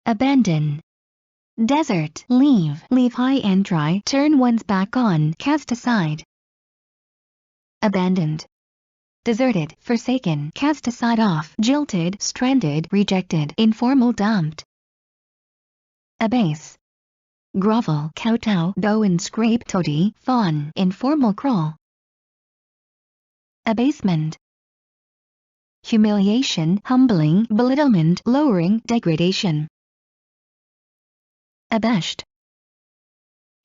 abandon. Desert, leave high and dry, turn one's back on, cast aside. Abandoned. Deserted, forsaken, cast aside off, jilted, stranded, rejected, informal, dumped. Abase. Grovel, kowtow, bow and scrape, toady, fawn, informal, crawl. Abasement. Humiliation, humbling, belittlement, lowering, degradation. Abashed.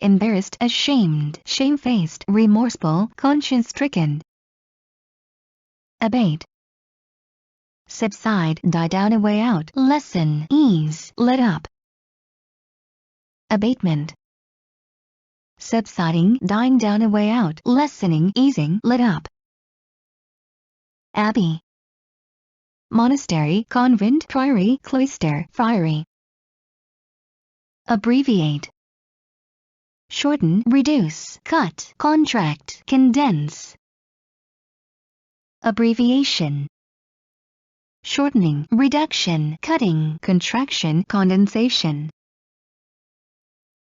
Embarrassed, ashamed, shamefaced, remorseful, conscience-stricken. Abate. Subside, die down, away out, lessen, ease, let up. Abatement. Subsiding, dying down, away out, lessening, easing, let up. Abbey. Monastery, convent, priory, cloister, friary. Abbreviate. Shorten, reduce, cut, contract, condense. Abbreviation. Shortening, reduction, cutting, contraction, condensation.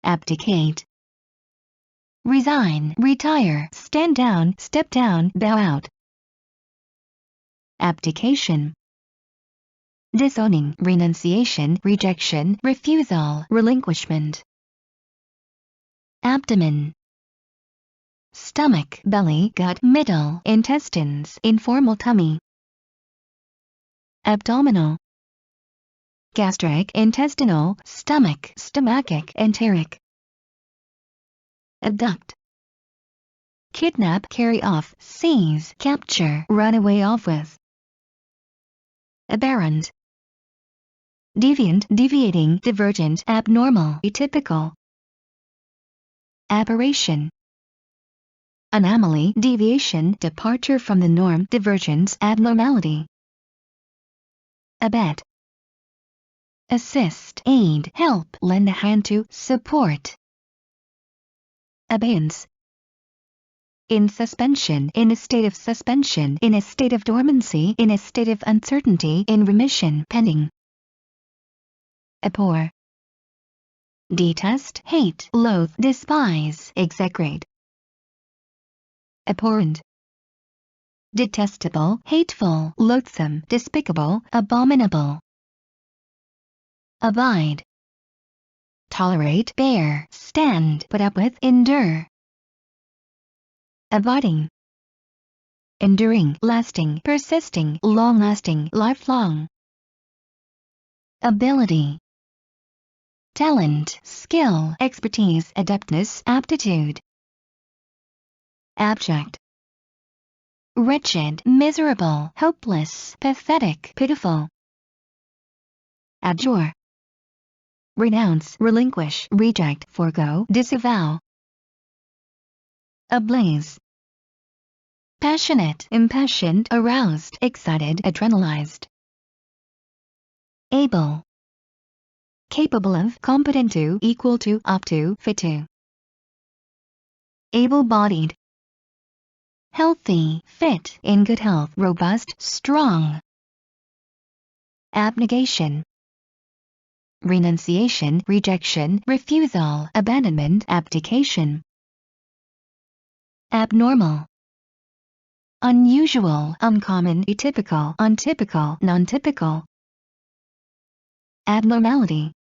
Abdicate. Resign, retire, stand down, step down, bow out. Abdication. Disowning, renunciation, rejection, refusal, relinquishment. Abdomen. Stomach, belly, gut, middle, intestines, informal, tummy. Abdominal. Gastric, intestinal, stomach, stomachic, enteric. Abduct. Kidnap, carry off, seize, capture, run away, off with. Aberrant. Deviant, deviating, divergent, abnormal, atypical. Aberration. Anomaly, deviation, departure from the norm, divergence, abnormality. Abet. Assist, aid, help, lend a hand to, support. Abeyance. In suspension, in a state of suspension, in a state of dormancy, in a state of uncertainty, in remission, pending. Abhor. Detest, hate, loathe, despise, execrate. Abhorrent. Detestable, hateful, loathsome, despicable, abominable. Abide. Tolerate, bear, stand, put up with, endure. Abiding. Enduring, lasting, persisting, long-lasting, lifelong. Ability. Talent, skill, expertise, adeptness, aptitude. Abject. Wretched, miserable, hopeless, pathetic, pitiful. Abjure. Renounce, relinquish, reject, forego, disavow. Ablaze. Passionate, impassioned, aroused, excited, adrenalized. Able. Capable of, competent to, equal to, up to, fit to. Able-bodied. Healthy, fit, in good health, robust, strong. Abnegation. Renunciation, rejection, refusal, abandonment, abdication. Abnormal. Unusual, uncommon, atypical, untypical, non-typical. Abnormality.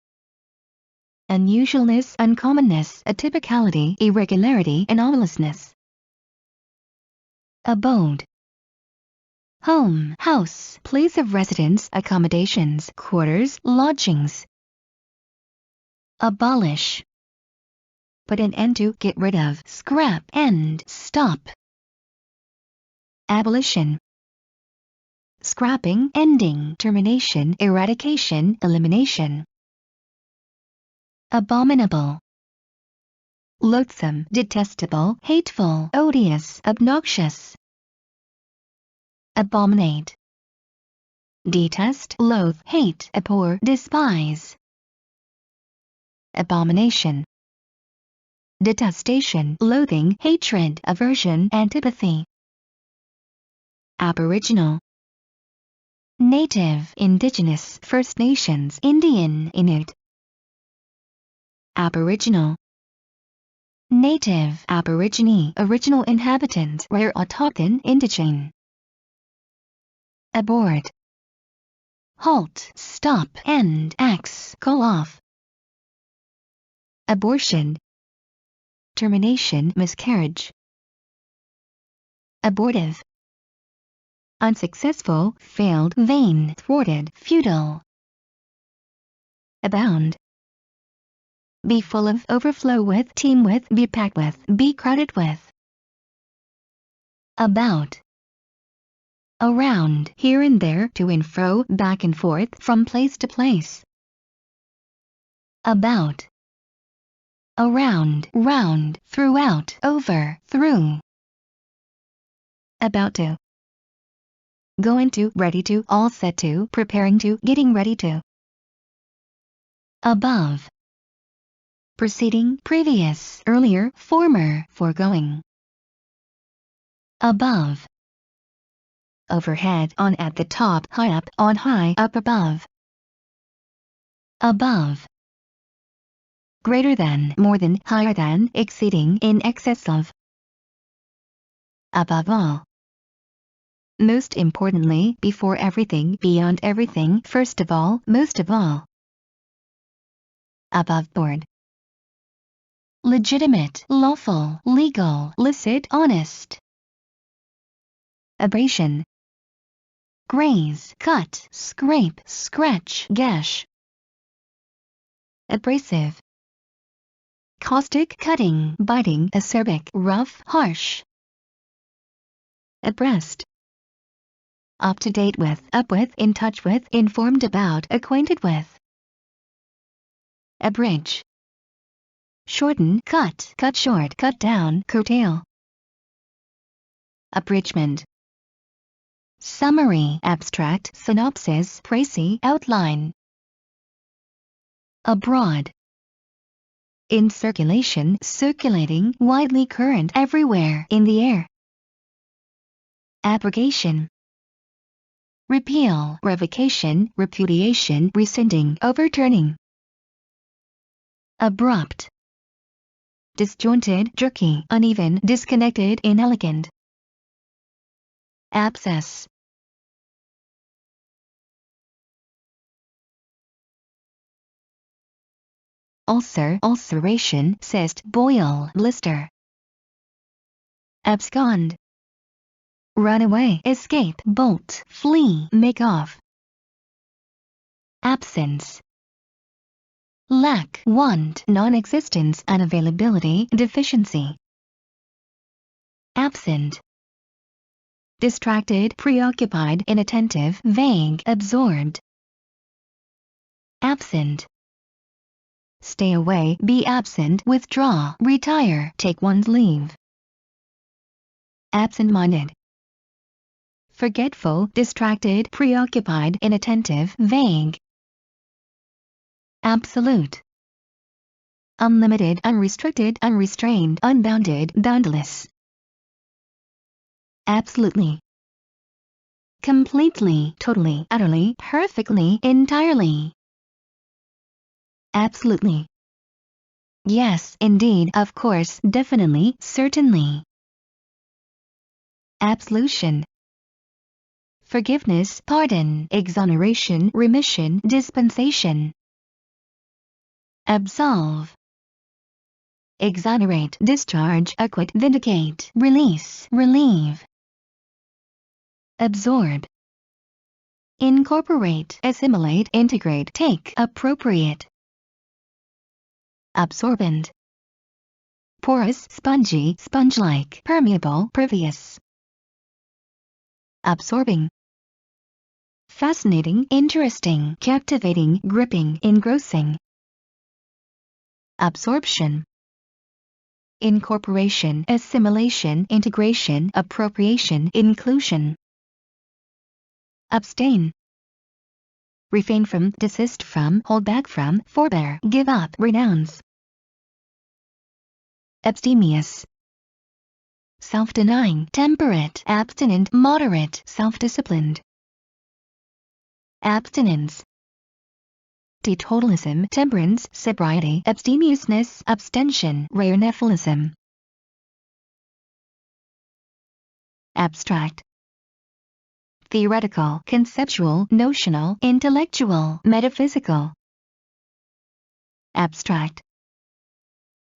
Unusualness, uncommonness, atypicality, irregularity, anomalousness. Abode. Home, house, place of residence, accommodations, quarters, lodgings. Abolish. Put an end to, get rid of, scrap, end, stop. Abolition. Scrapping, ending, termination, eradication, elimination. Abominable. Loathsome, detestable, hateful, odious, obnoxious. Abominate. Detest, loathe, hate, abhor, despise. Abomination. Detestation, loathing, hatred, aversion, antipathy. Aboriginal. Native, indigenous, First Nations, Indian, Inuit. aboriginal, native, aborigine, original inhabitant, rare, autochthon, indigene. Abort, halt, stop, end, axe, call off. Abortion, termination, miscarriage. Abortive, unsuccessful, failed, vain, thwarted, futile. Abound, be full of, overflow with, teem with, be packed with, be crowded with. About, around, here and there, to and fro, back and forth, from place to place. About, around, round, throughout, over, through. About to, going to, ready to, all set to, preparing to, getting ready to. Above, preceding, previous, earlier, former, foregoing. Above, overhead, on, at the top, high up, on, high, up above. Above, greater than, more than, higher than, exceeding, in excess of. Above all, most importantly, before everything, beyond everything, first of all, most of all. Above board, legitimate, lawful, legal, licit, honest. Abrasion, graze, cut, scrape, scratch, gash. Abrasive, caustic, cutting, biting, acerbic, rough, harsh. Abreast, up to date with, up with, in touch with, informed about, acquainted with. Abridge, shorten, cut, cut short, cut down, curtail. Abridgment, summary, abstract, synopsis, précis, outline. Abroad, in circulation, circulating, widely current, everywhere, in the air. Abrogation, repeal, revocation, repudiation, rescinding, overturning. Abrupt, disjointed, jerky, uneven, disconnected, inelegant. Abscess, ulcer, ulceration, cyst, boil, blister. Abscond, run away, escape, bolt, flee, make off. Absence, lack, want, non-existence, unavailability, deficiency. Absent, distracted, preoccupied, inattentive, vague, absorbed. Absent, stay away, be absent, withdraw, retire, take one's leave. Absent-minded, forgetful, distracted, preoccupied, inattentive, vague. Absolute, unlimited, unrestricted, unrestrained, unbounded, boundless. Absolutely, completely, totally, utterly, perfectly, entirely. Absolutely, yes, indeed, of course, definitely, certainly. Absolution, forgiveness, pardon, exoneration, remission, dispensation. Absolve, exonerate, discharge, acquit, vindicate, release, relieve. Absorb, incorporate, assimilate, integrate, take, appropriate. Absorbent, porous, spongy, sponge-like, permeable, pervious. Absorbing, fascinating, interesting, captivating, gripping, engrossing. Absorption, incorporation, assimilation, integration, appropriation, inclusion. Abstain, refrain from, desist from, hold back from, forbear, give up, renounce. Abstemious, self-denying, temperate, abstinent, moderate, self-disciplined. Abstinence, teetotalism, temperance, sobriety, abstemiousness, abstention, rare nephilism. Abstract. Theoretical, conceptual, notional, intellectual, metaphysical. Abstract.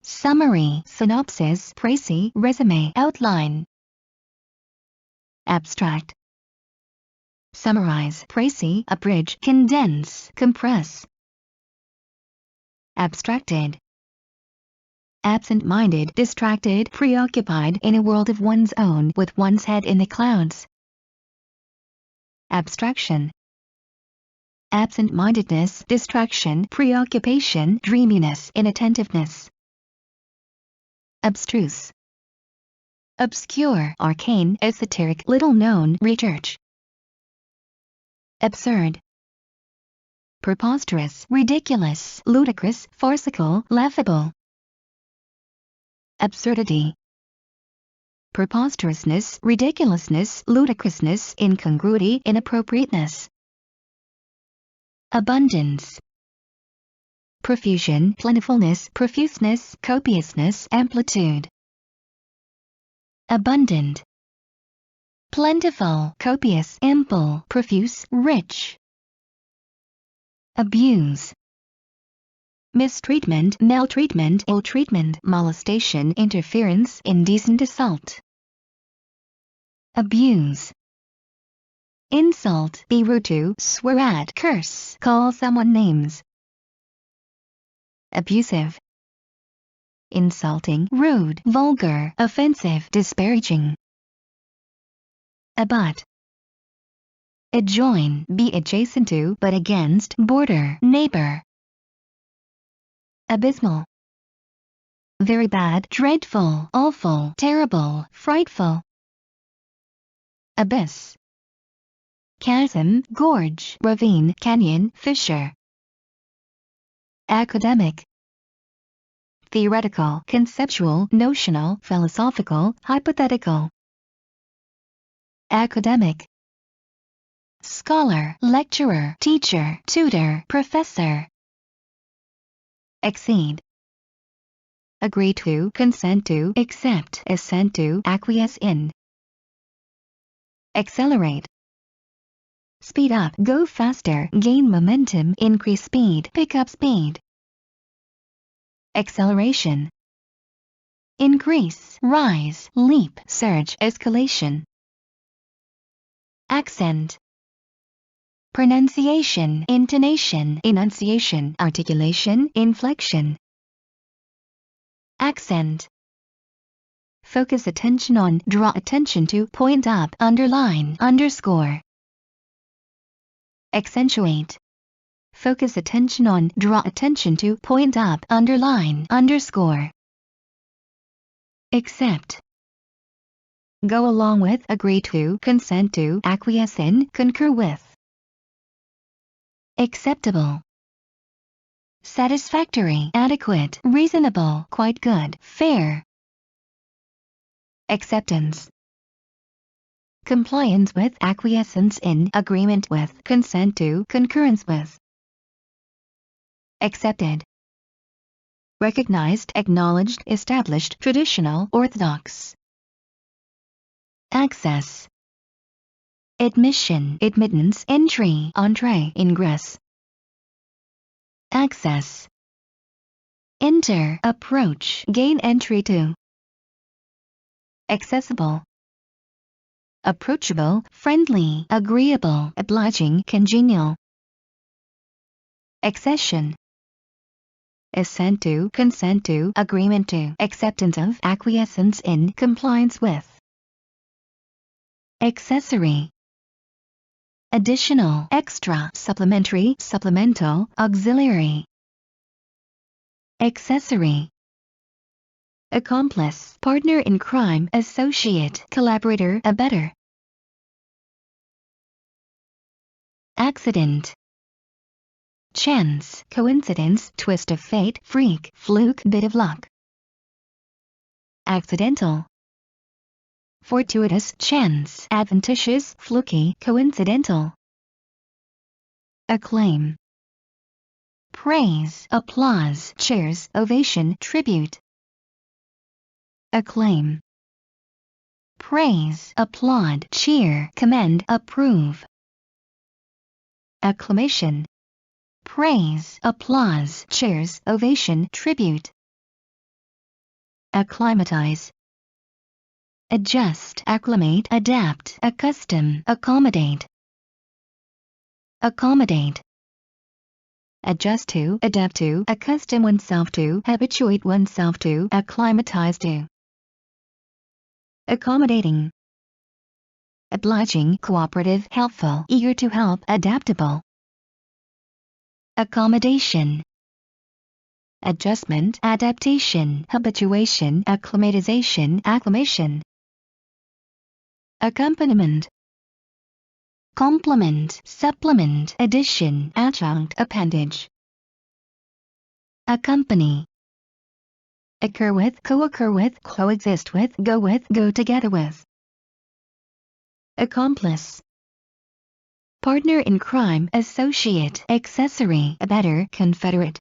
Summary, synopsis, précis, resume, outline. Abstract. Summarize, précis, abridge, condense, compress. Abstracted. Absent-minded, distracted, preoccupied in a world of one's own with one's head in the clouds. Abstraction. Absent-mindedness, distraction, preoccupation, dreaminess, inattentiveness. Abstruse. Obscure, arcane, esoteric, little-known, research. Absurd. Preposterous, ridiculous, ludicrous, farcical, laughable. Absurdity. Preposterousness, ridiculousness, ludicrousness, incongruity, inappropriateness. Abundance. Profusion, plentifulness, profuseness, copiousness, amplitude. Abundant. Plentiful, copious, ample, profuse, rich. Abuse. Mistreatment, maltreatment, ill-treatment, molestation, interference, indecent assault. Abuse. Insult, be rude to, swear at, curse, call someone names. Abusive. Insulting, rude, vulgar, offensive, disparaging. Abut. Adjoin, be adjacent to, but against, border, neighbor. Abysmal. Very bad, dreadful, awful, terrible, frightful. Abyss. Chasm, gorge, ravine, canyon, fissure. Academic. Theoretical, conceptual, notional, philosophical, hypothetical. Academic. Scholar, lecturer, teacher, tutor, professor. Exceed. Agree to, consent to, accept, assent to, acquiesce in. Accelerate. Speed up, go faster, gain momentum, increase speed, pick up speed. Acceleration. Increase, rise, leap, surge, escalation. Accent. Pronunciation, intonation, enunciation, articulation, inflection. Accent. Focus attention on, draw attention to, point up, underline, underscore. Accentuate. Focus attention on, draw attention to, point up, underline, underscore. Accept. Go along with, agree to, consent to, acquiesce in, concur with. Acceptable. Satisfactory, adequate, reasonable, quite good, fair. Acceptance. Compliance with, acquiescence in, agreement with, consent to, concurrence with. Accepted. Recognized, acknowledged, established, traditional, orthodox. Access. Admission, admittance, entry, entree, ingress. Access. Enter, approach, gain entry to. Accessible. Approachable, friendly, agreeable, obliging, congenial. Accession. Assent to, consent to, agreement to, acceptance of, acquiescence in, compliance with. Accessory. Additional, extra, supplementary, supplemental, auxiliary. Accessory. Accomplice, partner in crime, associate, collaborator, abettor. Accident. Chance, coincidence, twist of fate, freak, fluke, bit of luck. Accidental. Fortuitous, chance, adventitious, fluky, coincidental. Acclaim. praise, applause, cheers, ovation, tribute. Acclaim, praise, applaud, cheer, commend, approve. Acclamation, praise, applause, cheers, ovation, tribute. Acclimatize, adjust, acclimate, adapt, accustom, accommodate. Accommodate, adjust to, adapt to, accustom oneself to, habituate oneself to, acclimatize to. Accommodating, obliging, cooperative, helpful, eager to help, adaptable. Accommodation, adjustment, adaptation, habituation, acclimatization, acclimation. Accompaniment, complement, supplement, addition, adjunct, appendage. Accompany, occur with, co-occur with, coexist with, go together with. Accomplice, partner in crime, associate, accessory, abettor, confederate.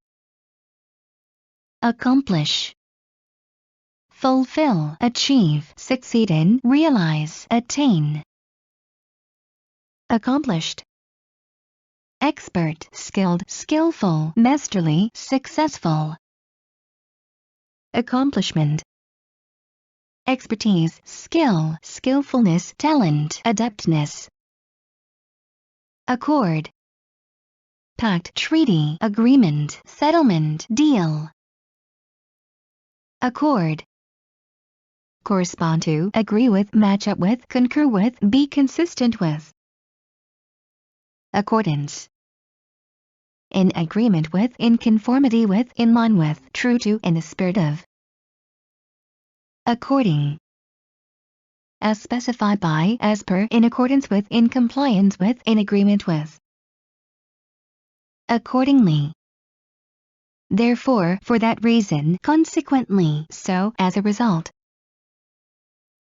Accomplish, fulfill, achieve, succeed in, realize, attain. Accomplished, expert, skilled, skillful, masterly, successful. Accomplishment, expertise, skill, skillfulness, talent, adeptness. Accord, pact, treaty, agreement, settlement, deal. Accord, correspond to, agree with, match up with, concur with, be consistent with. Accordance, in agreement with, in conformity with, in line with, true to, in the spirit of. According, as specified by, as per, in accordance with, in compliance with, in agreement with. Accordingly, therefore, for that reason, consequently, so, as a result.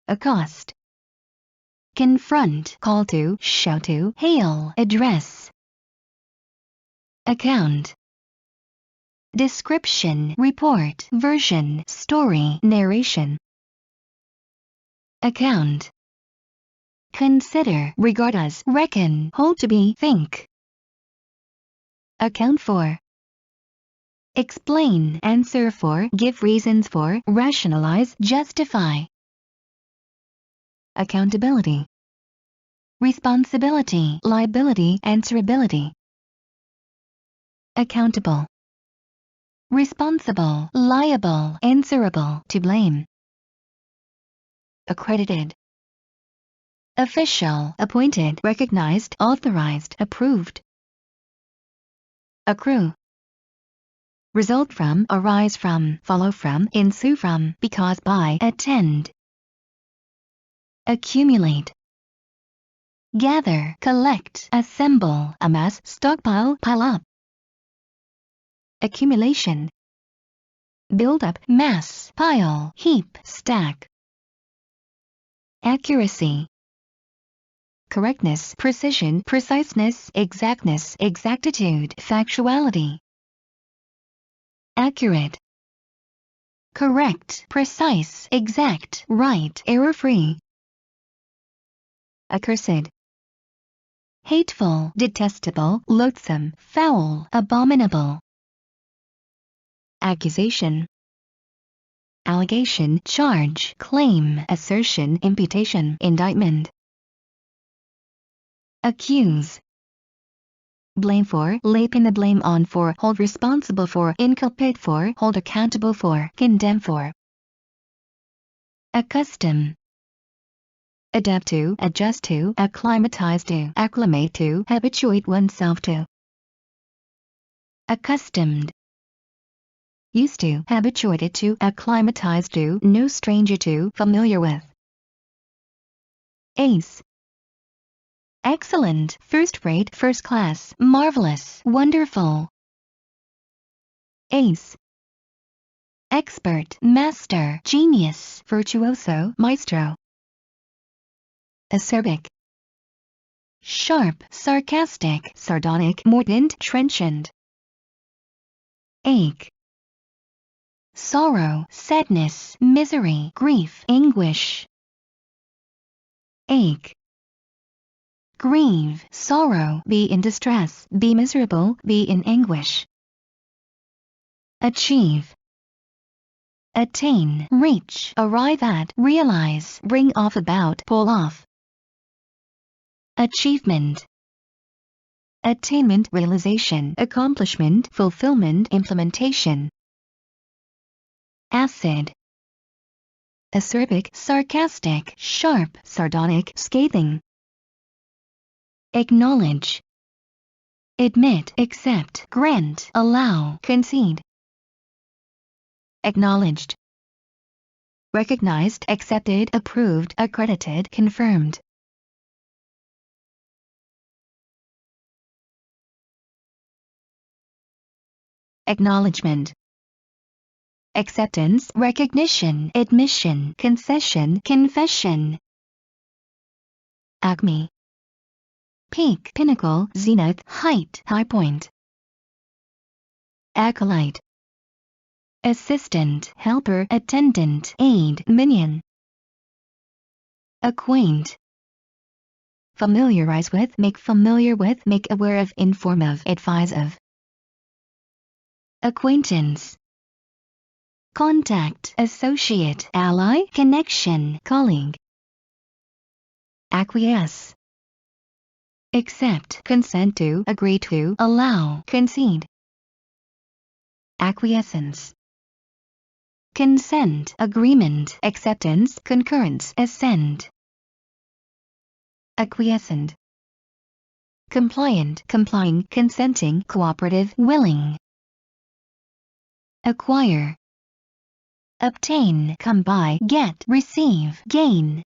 Accost, confront, call to, shout to, hail, address. Account, description, report, version, story, narration. Account, consider, regard as, reckon, hold to be, think. Account for, explain, answer for, give reasons for, rationalize, justify. Accountability, responsibility, liability, answerability. Accountable, responsible, liable, answerable, to blame. Accredited, official, appointed, recognized, authorized, approved. Accrue, result from, arise from, follow from, ensue from, because by, attend. Accumulate, gather, collect, assemble, amass, stockpile, pile up. Accumulation, build up, mass, pile, heap, stack. Accuracy, correctness, precision, preciseness, exactness, exactitude, factuality. Accurate, correct, precise, exact, right, error-free. Accursed, hateful, detestable, loathsome, foul, abominable. Accusation, allegation, charge, claim, assertion, imputation, indictment. Accuse, blame for, lay pin the blame on for, hold responsible for, inculpate for, hold accountable for, condemn for. Accustom, adapt to, adjust to, acclimatize to, acclimate to, habituate oneself to. Accustomed, used to, habituated to, acclimatized to, no stranger to, familiar with. Ace, excellent, first-rate, first class, marvelous, wonderful. Ace, expert, master, genius, virtuoso, maestro. Acerbic, sharp, sarcastic, sardonic, mordant, trenchant. ache, sorrow, sadness, misery, grief, anguish. Ache, grieve, sorrow, be in distress, be miserable, be in anguish. Achieve, attain, reach, arrive at, realize, bring off about, pull off. Achievement, attainment, realization, accomplishment, fulfillment, implementation. Acid, acerbic, sarcastic, sharp, sardonic, scathing. Acknowledge, admit, accept, grant, allow, concede. Acknowledged, recognized, accepted, approved, accredited, confirmed. Acknowledgement, acceptance, recognition, admission, concession, confession. Acme, peak, pinnacle, zenith, height, high point. Acolyte, assistant, helper, attendant, aid, minion. Acquaint, familiarize with, make familiar with, make aware of, inform of, advise of. Acquaintance, contact, associate, ally, connection, colleague. Acquiesce, accept, consent to, agree to, allow, concede. Acquiescence, consent, agreement, acceptance, concurrence, assent. Acquiescent, compliant, complying, consenting, cooperative, willing. Acquire, obtain, come by, get, receive, gain.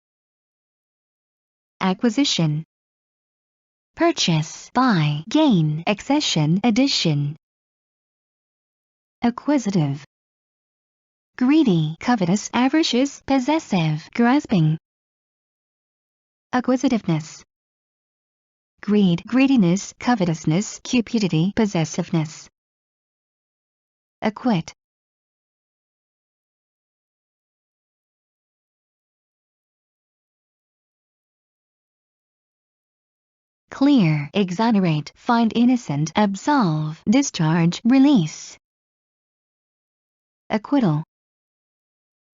Acquisition, purchase, buy, gain, accession, addition. Acquisitive, greedy, covetous, avaricious, possessive, grasping. Acquisitiveness, greed, greediness, covetousness, cupidity, possessiveness. Acquit, clear, exonerate, find innocent, absolve, discharge, release. Acquittal,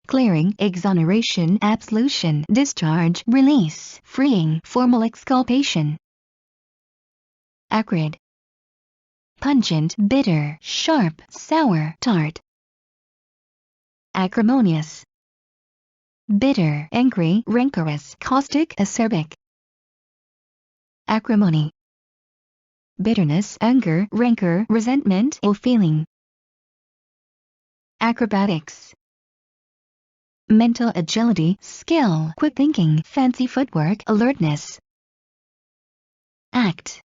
clearing, exoneration, absolution, discharge, release, freeing, formal exculpation. Acrid, pungent, bitter, sharp, sour, tart. Acrimonious, bitter, angry, rancorous, caustic, acerbic. Acrimony, bitterness, anger, rancor, resentment, ill feeling. Acrobatics, mental agility, skill, quick thinking, fancy footwork, alertness. Act,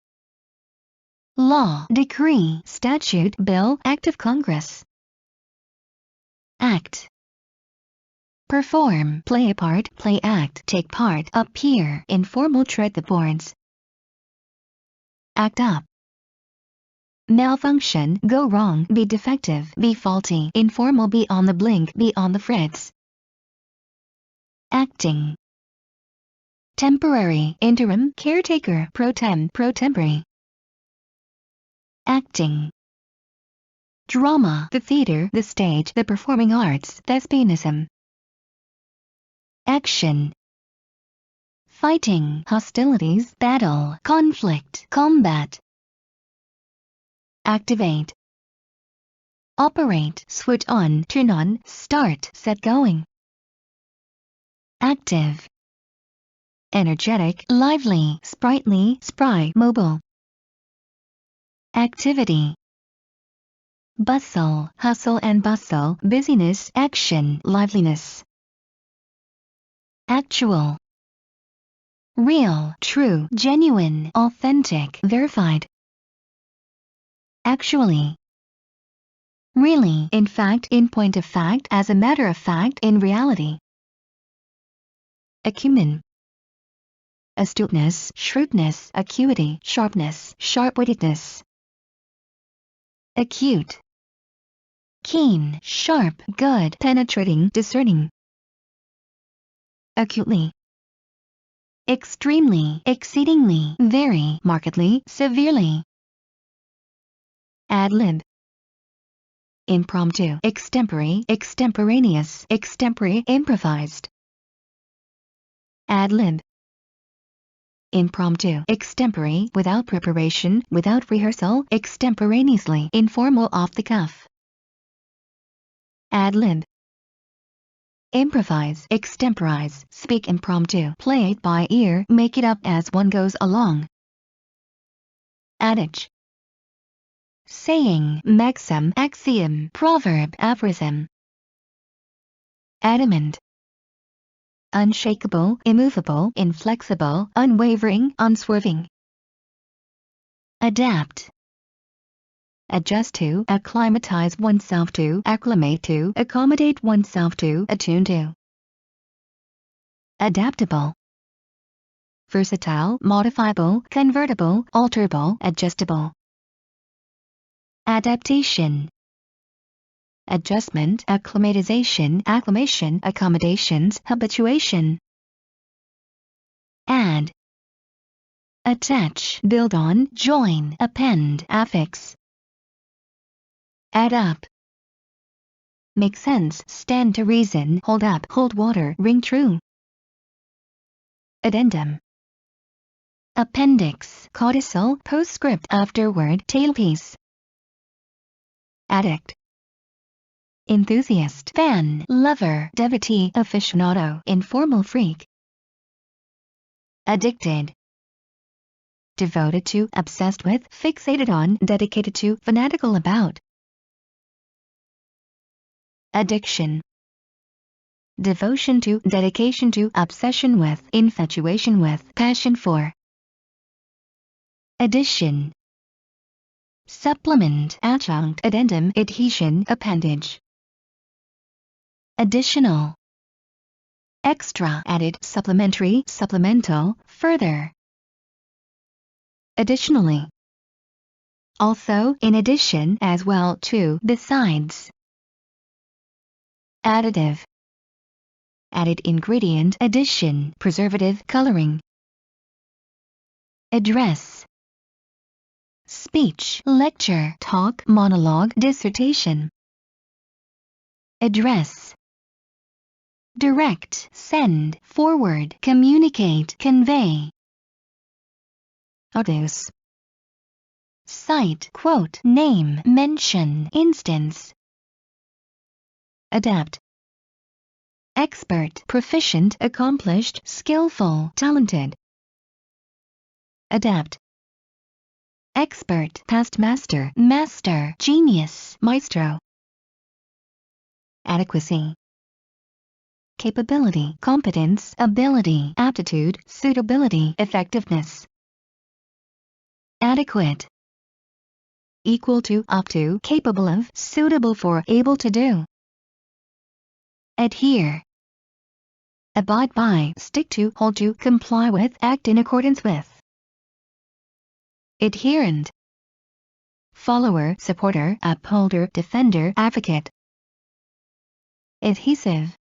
law, decree, statute, bill, act of Congress. Act, perform, play a part, play act, take part, appear, informal, tread the boards. Act up, malfunction, go wrong, be defective, be faulty, informal, be on the blink, be on the fritz. Acting, temporary, interim, caretaker, pro tem, pro tempore. Acting, drama, the theater, the stage, the performing arts, thespianism. Action, fighting, hostilities, battle, conflict, combat. Activate, operate, switch on, turn on, start, set going. Active, energetic, lively, sprightly, spry, mobile. Activity, bustle, hustle and bustle, busyness, action, liveliness. Actual, real, true, genuine, authentic, verified. Actually, really, in fact, in point of fact, as a matter of fact, in reality. Acumen, astuteness, shrewdness, acuity, sharpness, sharp-wittedness. Acute, keen, sharp, good, penetrating, discerning. Acutely, extremely, exceedingly, very, markedly, severely. Ad lib, impromptu, extempore, extemporaneous, extempore, improvised. Ad lib, impromptu, extempore, without preparation, without rehearsal, extemporaneously, informal, off the cuff. Ad lib, improvise, extemporize, speak impromptu, play it by ear, make it up as one goes along. Adage, saying, maxim, axiom, proverb, aphorism. Adamant, unshakable, immovable, inflexible, unwavering, unswerving. Adapt, adjust to, acclimatize oneself to, acclimate to, accommodate oneself to, attune to. Adaptable, versatile, modifiable, convertible, alterable, adjustable. Adaptation, adjustment, acclimatization, acclimation, accommodations, habituation. Add, attach, build on, join, append, affix. Add up, make sense, stand to reason, hold up, hold water, ring true. Addendum, appendix, codicil, postscript, afterword, tailpiece. Addict, enthusiast, fan, lover, devotee, aficionado, informal freak. Addicted, devoted to, obsessed with, fixated on, dedicated to, fanatical about. Addiction, devotion to, dedication to, obsession with, infatuation with, passion for. Addition, supplement, adjunct, addendum, adhesion, appendage. Additional, extra, added, supplementary, supplemental, further. Additionally, also, in addition, as well, to, besides. Additive, added ingredient, addition, preservative, coloring. Address, speech, lecture, talk, monologue, dissertation. Address, direct, send, forward, communicate, convey. Adduce, cite, quote, name, mention, instance. Adapt, expert, proficient, accomplished, skillful, talented. Adapt, expert, past master, master, genius, maestro. Adequacy, capability, competence, ability, aptitude, suitability, effectiveness. Adequate, equal to, up to, capable of, suitable for, able to do. Adhere, abide by, stick to, hold to, comply with, act in accordance with. Adherent, follower, supporter, upholder, defender, advocate. Adhesive,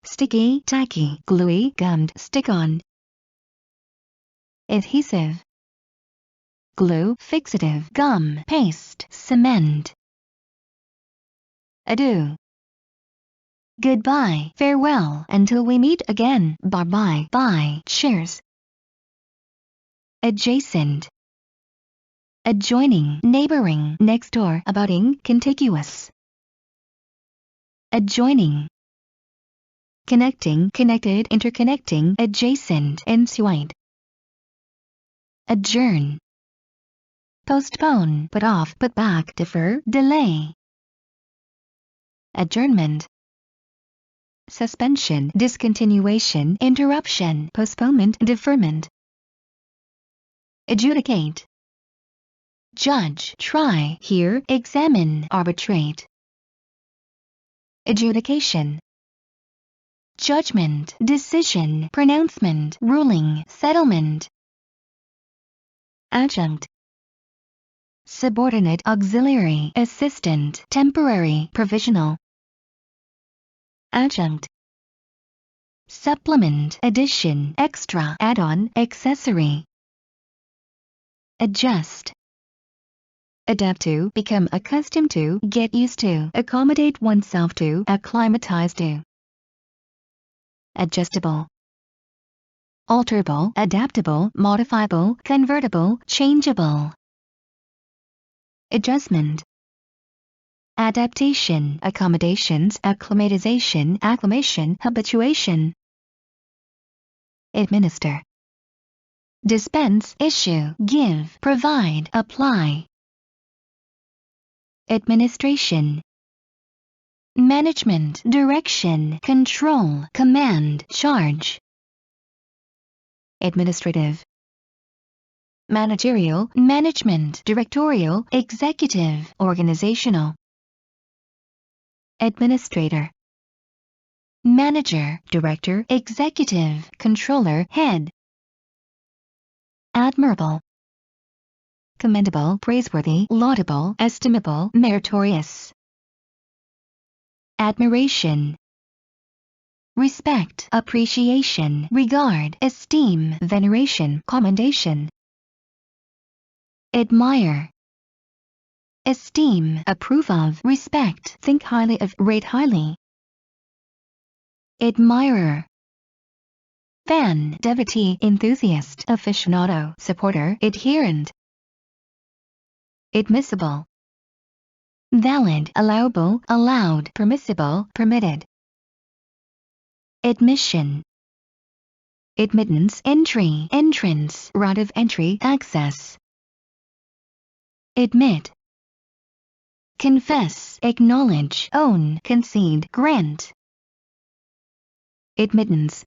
sticky, tacky, gluey, gummed, stick-on. Adhesive, glue, fixative, gum, paste, cement. Adieu, goodbye, farewell, until we meet again, bye-bye, bye, cheers. Adjacent, adjoining, neighboring, next door, abutting, contiguous. Adjoining, connecting, connected, interconnecting, adjacent, ensuite. Adjourn, postpone, put off, put back, defer, delay. Adjournment, suspension, discontinuation, interruption, postponement, deferment. Adjudicate, judge, try, hear, examine, arbitrate. Adjudication, judgment, decision, pronouncement, ruling, settlement. Adjunct, subordinate, auxiliary, assistant, temporary, provisional. Adjunct, supplement, addition, extra, add-on, accessory. Adjust, adapt to, become accustomed to, get used to, accommodate oneself to, acclimatize to. Adjustable, alterable, adaptable, modifiable, convertible, changeable. Adjustment, adaptation, accommodations, acclimatization, acclimation, habituation. Administer, dispense, issue, give, provide, apply. Administration, management, direction, control, command, charge. Administrative, managerial, management, directorial, executive, organizational. Administrator, manager, director, executive, controller, head. Admirable, commendable, praiseworthy, laudable, estimable, meritorious. Admiration, respect, appreciation, regard, esteem, veneration, commendation. Admire, esteem, approve of, respect, think highly of, rate highly. Admirer, fan, devotee, enthusiast, aficionado, supporter, adherent. Admissible, valid, allowable, allowed, permissible, permitted. Admission, admittance, entry, entrance, route of entry, access. Admit, confess, acknowledge, own, concede, grant. Admittance,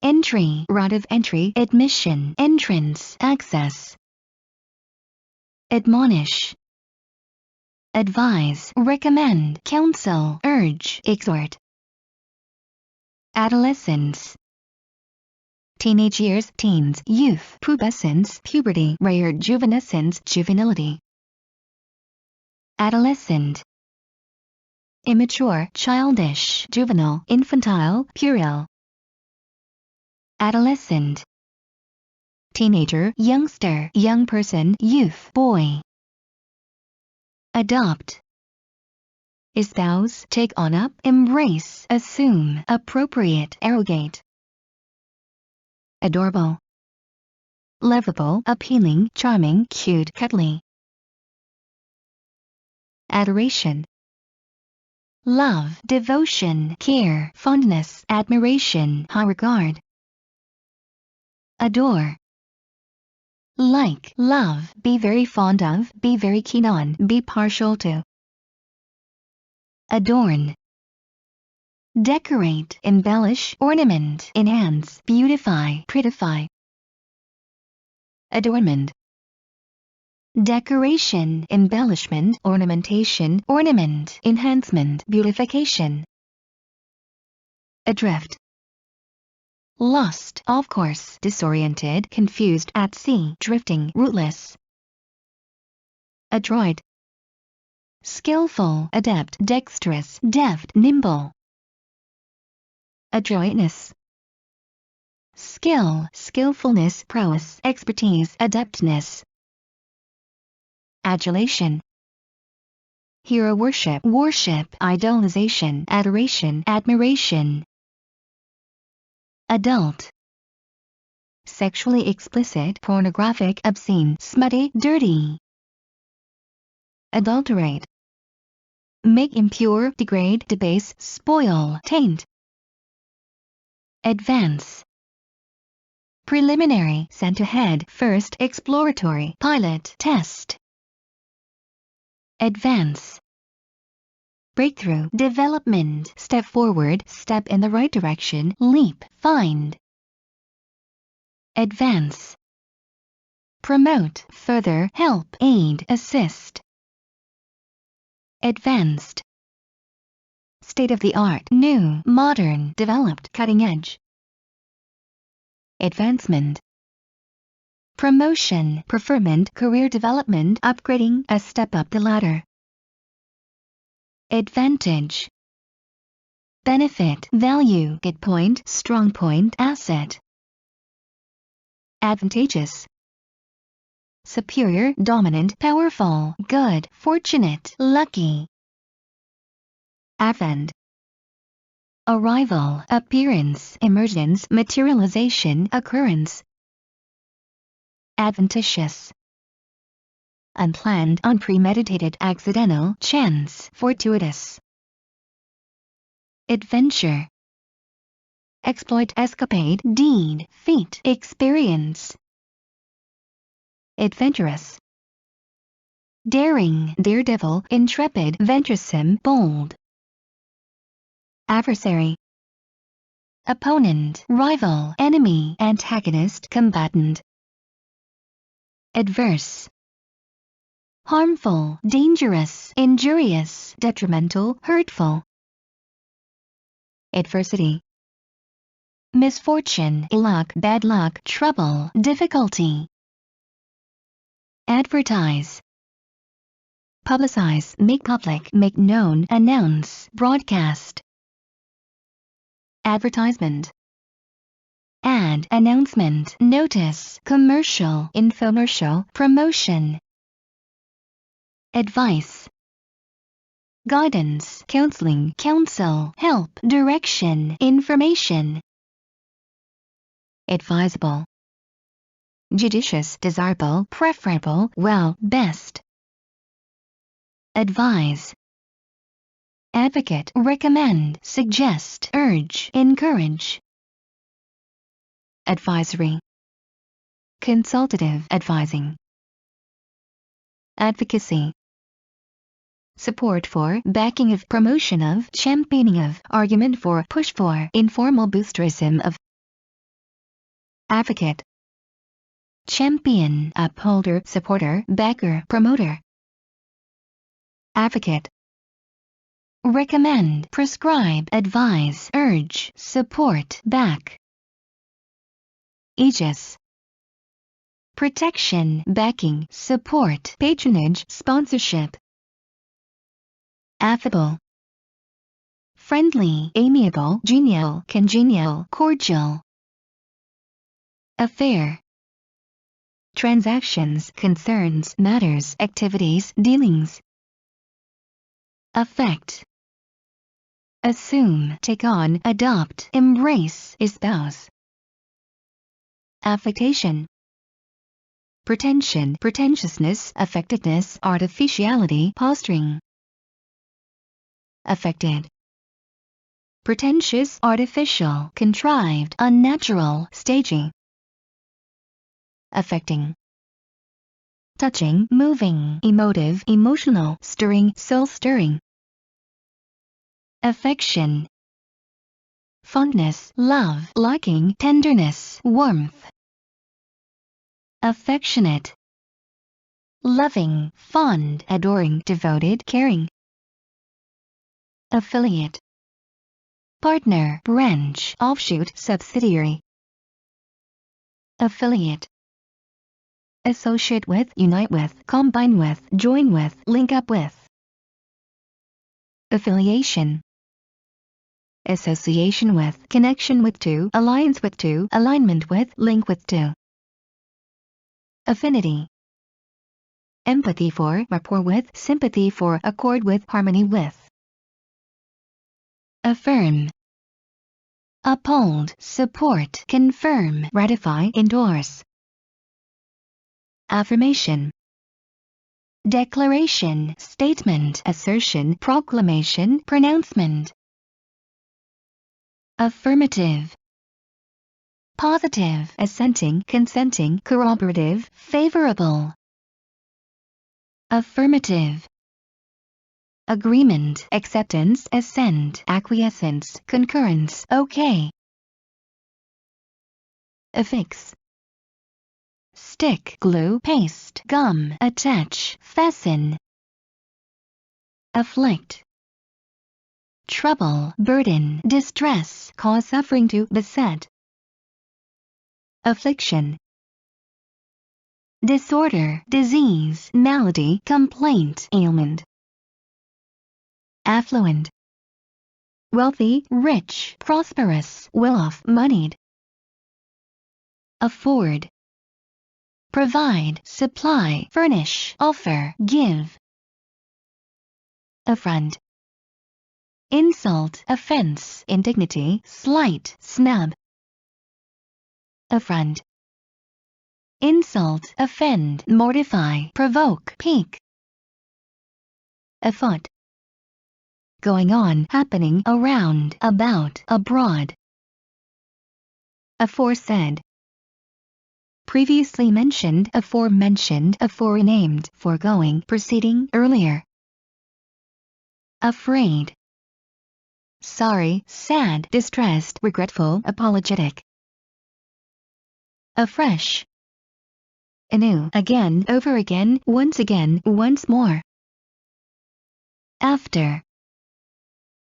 entry, route of entry, admission, entrance, access. Admonish, advise, recommend, counsel, urge, exhort. Adolescence, teenage years, teens, youth, pubescence, puberty, rare juvenescence, juvenility. Adolescent, immature, childish, juvenile, infantile, puerile. Adolescent, teenager, youngster, young person, youth, boy. Adopt, espouse, take on up, embrace, assume, appropriate, arrogate. Adorable, lovable, appealing, charming, cute, cuddly. Adoration, love, devotion, care, fondness, admiration, high regard. Adore, like, love, be very fond of, be very keen on, be partial to. Adorn, decorate, embellish, ornament, enhance, beautify, prettify. Adornment, decoration, embellishment, ornamentation, ornament, enhancement, beautification. Adrift, lost, off course, disoriented, confused, at sea, drifting, rootless. Adroit, skillful, adept, dexterous, deft, nimble. Adroitness, skill, skillfulness, prowess, expertise, adeptness. Adulation, hero worship, worship, idolization, adoration, admiration. Adult, sexually explicit, pornographic, obscene, smutty, dirty. Adulterate, make impure, degrade, debase, spoil, taint. Advance, preliminary, sent ahead, first, exploratory, pilot, test. Advance, breakthrough, development, step forward, step in the right direction, leap, find. Advance, promote, further, help, aid, assist. Advanced, state-of-the-art, new, modern, developed, cutting edge. Advancement, promotion, preferment, career development, upgrading, a step up the ladder. Advantage, benefit, value, good point, strong point, asset. Advantageous, superior, dominant, powerful, good, fortunate, lucky. Advent, arrival, appearance, emergence, materialization, occurrence. Adventitious, unplanned, unpremeditated, accidental, chance, fortuitous. Adventure, exploit, escapade, deed, feat, experience. Adventurous, daring, daredevil, intrepid, venturesome, bold. Adversary, opponent, rival, enemy, antagonist, combatant. Adverse, harmful, dangerous, injurious, detrimental, hurtful. Adversity, misfortune, ill luck, bad luck, trouble, difficulty. Advertise, publicize, make public, make known, announce, broadcast. Advertisement, ad, announcement, notice, commercial, infomercial, promotion. Advice, guidance, counseling, counsel, help, direction, information. Advisable, judicious, desirable, preferable, well, best. Advise, advocate, recommend, suggest, urge, encourage. Advisory, consultative, advising. Advocacy, support for, backing of, promotion of, championing of, argument for, push for, informal boosterism of. Advocate, champion, upholder, supporter, backer, promoter. Advocate, recommend, prescribe, advise, urge, support, back. Aegis, protection, backing, support, patronage, sponsorship. Affable, friendly, amiable, genial, congenial, cordial. Affair, transactions, concerns, matters, activities, dealings. Affect, assume, take on, adopt, embrace, espouse. Affectation, pretension, pretentiousness, affectedness, artificiality, posturing. Affected, pretentious, artificial, contrived, unnatural, staging. Affecting, touching, moving, emotive, emotional, stirring, soul-stirring. Affection, fondness, love, liking, tenderness, warmth. Affectionate, loving, fond, adoring, devoted, caring. Affiliate, partner, branch, offshoot, subsidiary. Affiliate, associate with, unite with, combine with, join with, link up with. Affiliation, association with, connection with to, alliance with to, alignment with, link with to. Affinity, empathy for, rapport with, sympathy for, accord with, harmony with. Affirm, uphold, support, confirm, ratify, endorse. Affirmation, declaration, statement, assertion, proclamation, pronouncement. Affirmative, positive, assenting, consenting, corroborative, favorable. Affirmative, agreement, acceptance, assent, acquiescence, concurrence, okay. Affix, stick, glue, paste, gum, attach, fasten. Afflict, trouble, burden, distress, cause suffering to, beset. Affliction, disorder, disease, malady, complaint, ailment. Affluent, wealthy, rich, prosperous, well-off, moneyed. Afford, provide, supply, furnish, offer, give. Affront, insult, offense, indignity, slight, snub. Affront, insult, offend, mortify, provoke, pique. Afoot, going on, happening, around, about, abroad. Aforesaid, previously mentioned, aforementioned, aforenamed, foregoing, preceding, earlier. Afraid, sorry, sad, distressed, regretful, apologetic. Afresh, anew, again, over again, once more. After,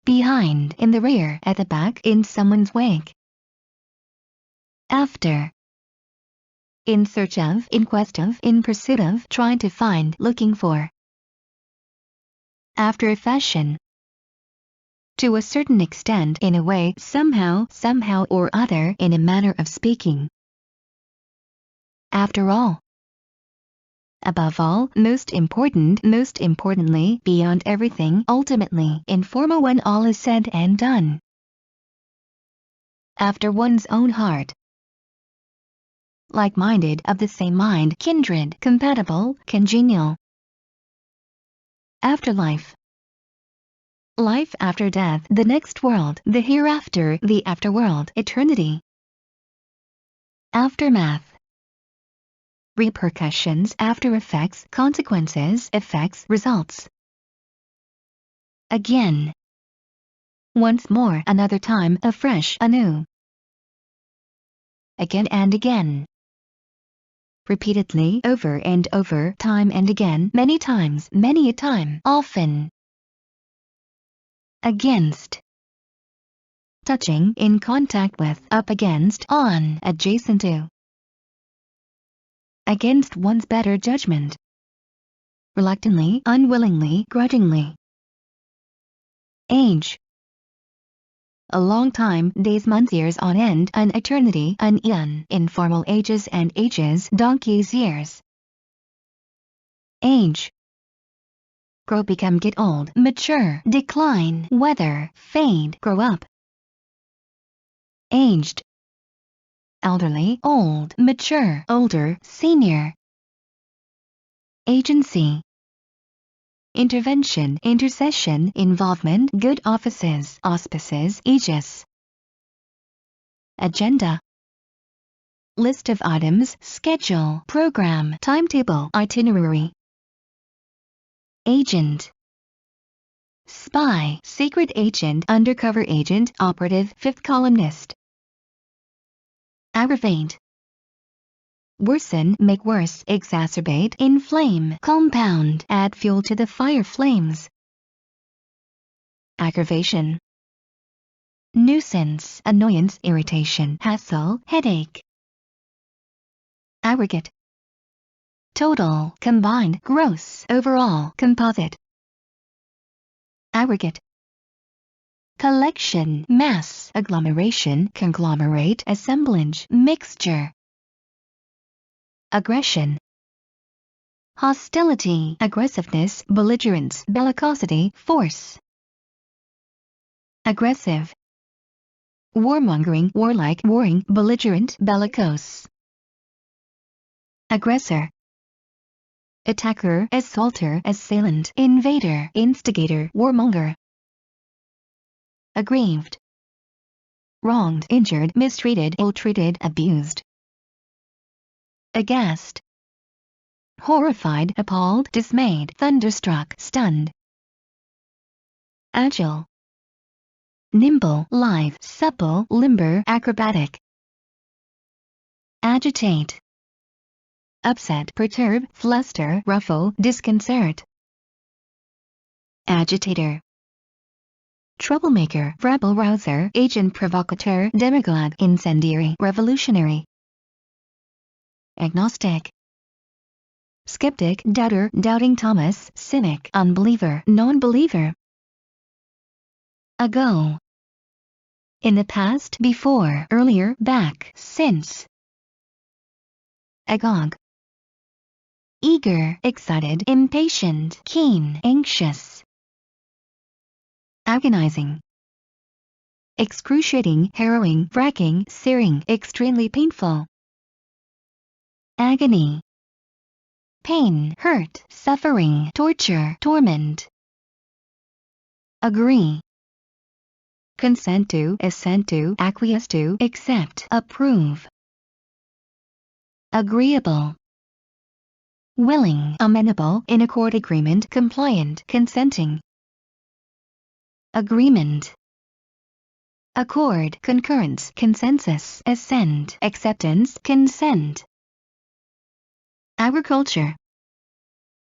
behind, in the rear, at the back, in someone's wake. After, in search of, in quest of, in pursuit of, trying to find, looking for. After a fashion, to a certain extent, in a way, somehow or other, in a manner of speaking. After all, above all, most importantly, beyond everything, ultimately, informal when all is said and done. After one's own heart. Like-minded, of the same mind, kindred, compatible, congenial. Afterlife, life after death, the next world, the hereafter, the afterworld, eternity. Aftermath, repercussions, after effects, consequences, effects, results. Again, once more, another time, afresh, anew. Again and again. Repeatedly, over and over, time and again, many times, many a time, often. Against, touching, in contact with, up against, on, adjacent to. Against one's better judgment. Reluctantly, unwillingly, grudgingly. Age, a long time, days, months, years on end, an eternity, an eon, informal ages and ages, donkey's years. Age, grow, become, get old, mature, decline, weather, fade, grow up. Aged, elderly, old, mature, older, senior. Agency, intervention, intercession, involvement, good offices, auspices, aegis. Agenda, list of items, schedule, program, timetable, itinerary. Agent, spy, secret agent, undercover agent, operative, fifth columnist. Aggravate, worsen, make worse, exacerbate, inflame, compound, add fuel to the fire flames. Aggravation, nuisance, annoyance, irritation, hassle, headache. Aggregate, total, combined, gross, overall, composite. Aggregate, collection, mass, agglomeration, conglomerate, assemblage, mixture. Aggression, hostility, aggressiveness, belligerence, bellicosity, force. Aggressive, warmongering, warlike, warring, belligerent, bellicose. Aggressor, attacker, assaulter, assailant, invader, instigator, warmonger. Aggrieved, wronged, injured, mistreated, ill-treated, abused. Aghast, horrified, appalled, dismayed, thunderstruck, stunned. Agile, nimble, lithe, supple, limber, acrobatic. Agitate, upset, perturb, fluster, ruffle, disconcert. Agitator, troublemaker, rabble-rouser, agent provocateur, demagogue, incendiary, revolutionary. Agnostic, skeptic, doubter, doubting Thomas, cynic, unbeliever, non-believer. Ago. In the past, before, earlier, back, since. Agog. Eager, excited, impatient, keen, anxious. Agonizing. Excruciating, harrowing, racking, searing, extremely painful. Agony. Pain, hurt, suffering, torture, torment. Agree. Consent to, assent to, acquiesce to, accept, approve. Agreeable. Willing, amenable, in accord, agreement, compliant, consenting. Agreement. Accord, concurrence, consensus, assent, acceptance, consent. Agriculture.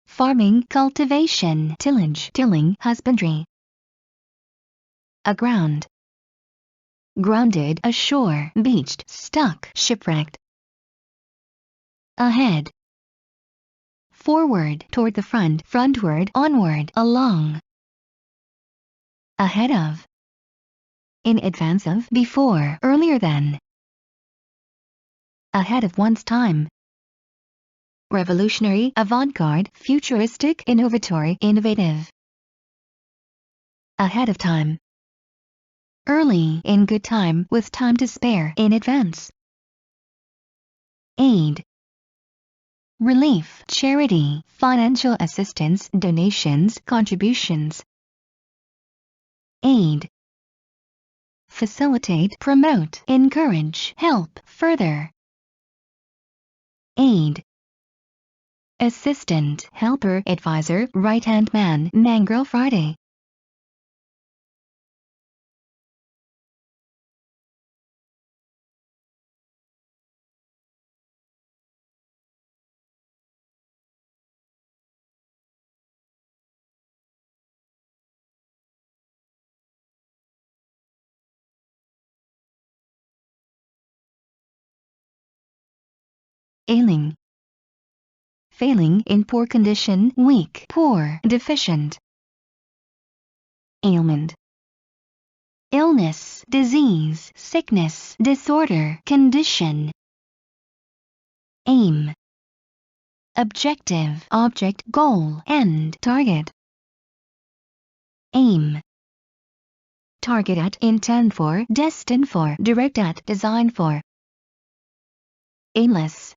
Farming, cultivation, tillage, tilling, husbandry. Aground. Grounded, ashore, beached, stuck, shipwrecked. Ahead. Forward, toward the front, frontward, onward, along. Ahead of. In advance of, before, earlier than. Ahead of one's time. Revolutionary, avant-garde, futuristic, innovatory, innovative. Ahead of time. Early, in good time, with time to spare, in advance. Aid. Relief, charity, financial assistance, donations, contributions. Aid. Facilitate, promote, encourage, help, further. Aid. Assistant, helper, advisor, right-hand man, Mangrel Friday. Ailing. Failing, in poor condition, weak, poor, deficient. Ailment. Illness, disease, sickness, disorder, condition. Aim. Objective, object, goal, end, target. Aim. Target at, intend for, destined for, direct at, design for. Aimless.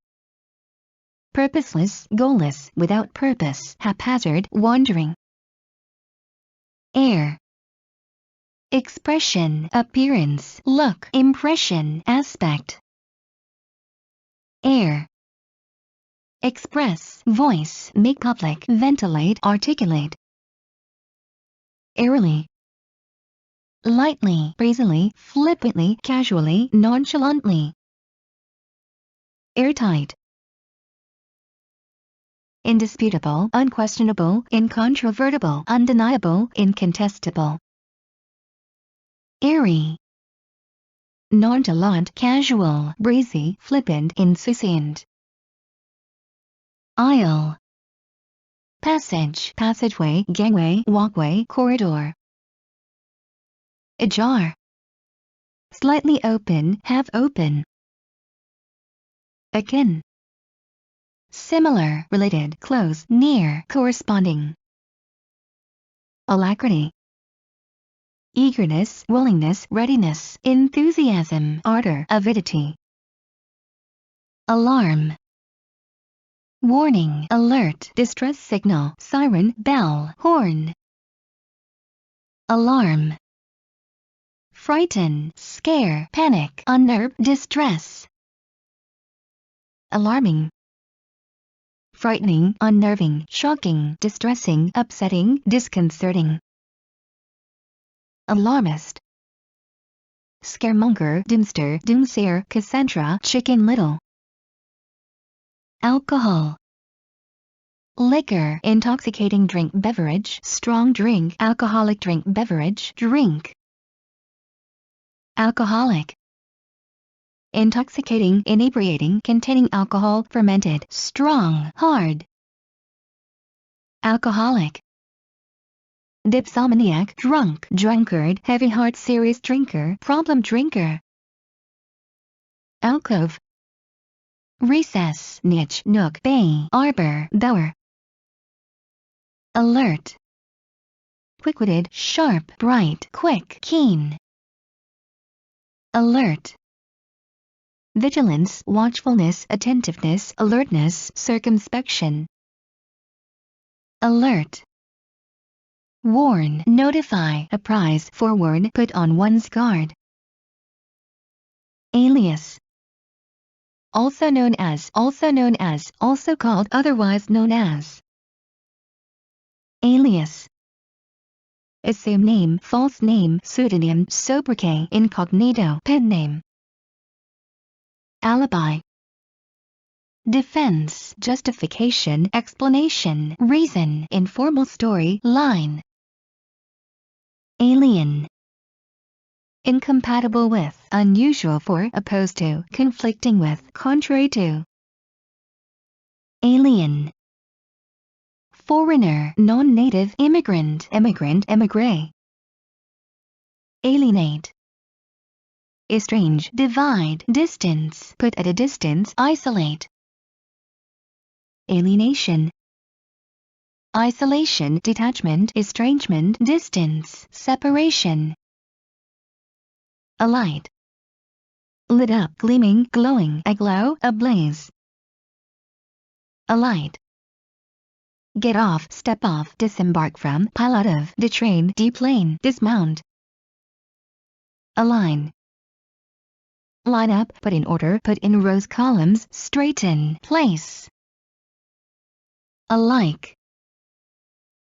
Purposeless, goalless, without purpose, haphazard, wandering. Air. Expression, appearance, look, impression, aspect. Air. Express, voice, make public, ventilate, articulate. Airily. Lightly, breezily, flippantly, casually, nonchalantly. Airtight. Indisputable, unquestionable, incontrovertible, undeniable, incontestable. Airy. Nonchalant, casual, breezy, flippant, insouciant. Aisle. Passage, passageway, gangway, walkway, corridor. Ajar. Slightly open, half open. Akin. Similar, related, close, near, corresponding. Alacrity. Eagerness, willingness, readiness, enthusiasm, ardor, avidity. Alarm. Warning, alert, distress signal, siren, bell, horn. Alarm. Frighten, scare, panic, unnerve, distress. Alarming. Frightening, unnerving, shocking, distressing, upsetting, disconcerting. Alarmist. Scaremonger, doomster, doomsayer, Cassandra, Chicken Little. Alcohol. Liquor, intoxicating drink, beverage, strong drink, alcoholic drink, beverage, drink. Alcoholic. Intoxicating, inebriating, containing alcohol, fermented, strong, hard. alcoholic, dipsomaniac, drunk, drunkard, heavy heart, serious drinker, problem drinker, alcove, recess, niche, nook, bay, arbor, bower, alert, quick-witted, sharp, bright, quick, keen, alert, vigilance, watchfulness, attentiveness, alertness, circumspection, alert, warn, notify, apprise, forewarn, put on one's guard, alias, also known as, also called, otherwise known as, alias, assumed name, false name, pseudonym, sobriquet, incognito, pen name, alibi, defense, justification, explanation, reason, informal story, line, alien, incompatible with, unusual for, opposed to, conflicting with, contrary to, alien, foreigner, non-native, immigrant, emigrant, émigré, alienate, estrange, divide, distance, put at a distance, isolate, alienation, isolation, detachment, estrangement, distance, separation, alight, lit up, gleaming, glowing, aglow, ablaze, alight, get off, step off, disembark from, pile out of, detrain, deplane, dismount, align, line up, put in order, put in rows, columns, straighten, place, alike,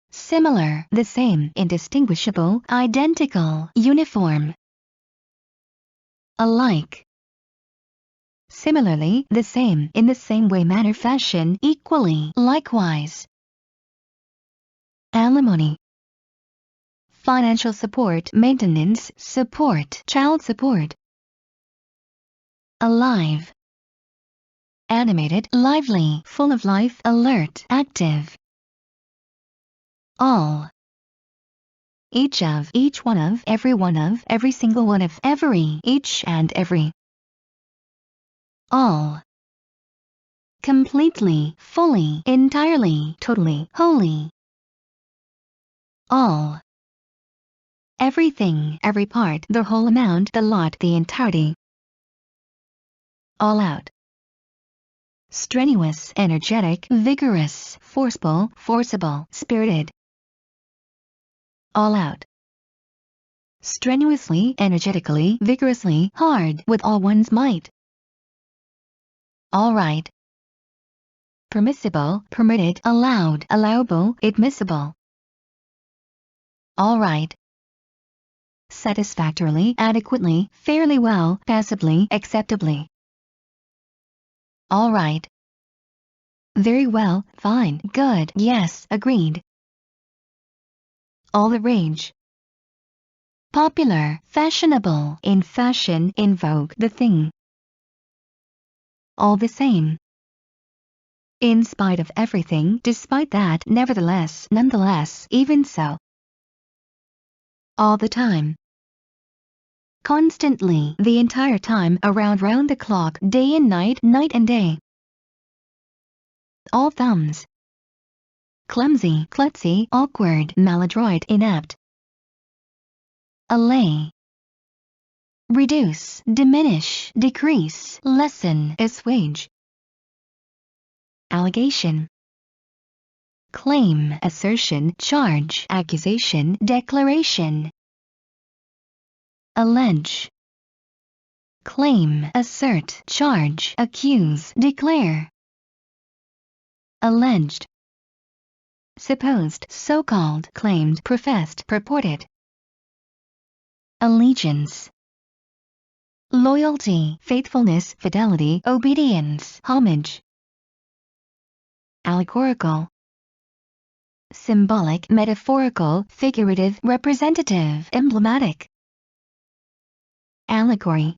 similar, the same, indistinguishable, identical, uniform, alike, similarly, the same, in the same way, manner, fashion, equally, likewise, alimony, financial support, maintenance, support, child support, alive, animated, lively, full of life, alert, active, all, each of, each one of, every single one of, every, each and every, all, completely, fully, entirely, totally, wholly, all, everything, every part, the whole amount, the lot, the entirety, all out, strenuous, energetic, vigorous, forceful, forcible, spirited, all out, strenuously, energetically, vigorously, hard, with all one's might, all right, permissible, permitted, allowed, allowable, admissible, all right, satisfactorily, adequately, fairly well, passably, acceptably, all right, very well, fine, good, yes, agreed, all the rage, popular, fashionable, in fashion, in vogue, the thing, all the same, in spite of everything, despite that, nevertheless, nonetheless, even so, all the time, constantly, the entire time, around, round the clock, day and night, night and day, all thumbs, clumsy, klutzy, awkward, maladroit, inept, allay, reduce, diminish, decrease, lessen, assuage, allegation, claim, assertion, charge, accusation, declaration, allege, claim, assert, charge, accuse, declare, alleged, supposed, so-called, claimed, professed, purported, allegiance, loyalty, faithfulness, fidelity, obedience, homage, allegorical, symbolic, metaphorical, figurative, representative, emblematic, allegory,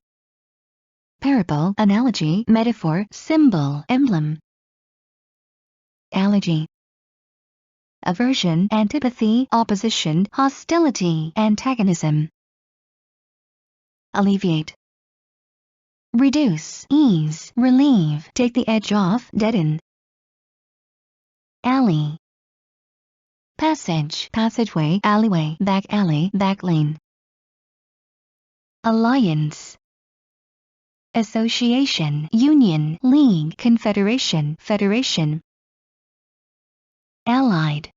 parable, analogy, metaphor, symbol, emblem, allergy, aversion, antipathy, opposition, hostility, antagonism. Alleviate. Reduce, ease, relieve, take the edge off, deaden. Alley. Passage, passageway, alleyway, back alley, back lane. Alliance. Association, union, league, confederation, federation. Allied.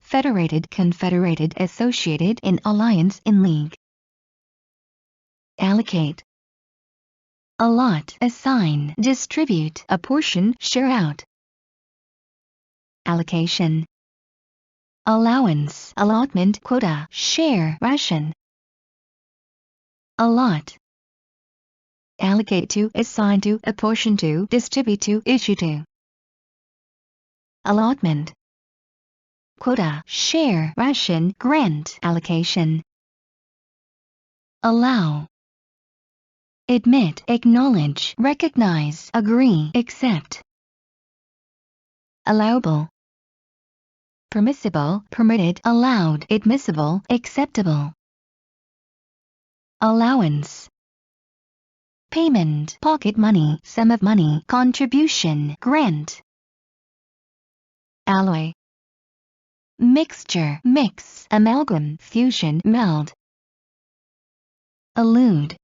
Federated, confederated, associated, in alliance, in league. Allocate. Allot, assign, distribute, apportion, share out. Allocation. Allowance, allotment, quota, share, ration. Allot. Allocate to, assign to, apportion to, distribute to, issue to. Allotment. Quota, share, ration, grant, allocation. Allow. Admit, acknowledge, recognize, agree, accept. Allowable. Permissible, permitted, allowed, admissible, acceptable. Allowance. Payment, pocket money, sum of money, contribution, grant. Alloy. Mixture, mix, amalgam, fusion, meld. Allude.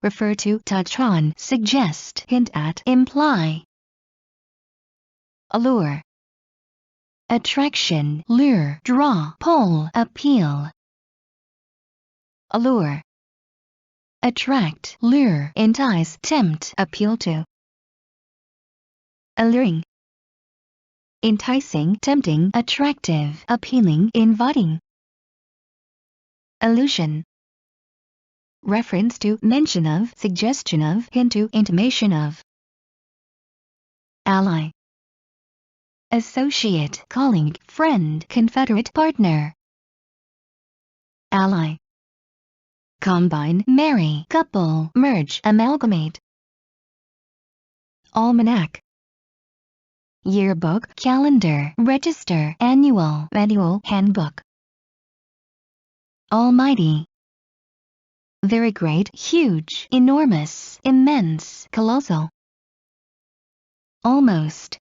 Refer to, touch on, suggest, hint at, imply. Allure. Attraction, lure, draw, pull, appeal. Allure. Attract, lure, entice, tempt, appeal to. Alluring. Enticing, tempting, attractive, appealing, inviting. Allusion. Reference to, mention of, suggestion of, hint to, intimation of. Ally. Associate, colleague, friend, confederate, partner. Ally. Combine, marry, couple, merge, amalgamate. Almanac. Yearbook, calendar, register, annual, manual, handbook. Almighty. Very great, huge, enormous, immense, colossal. Almost.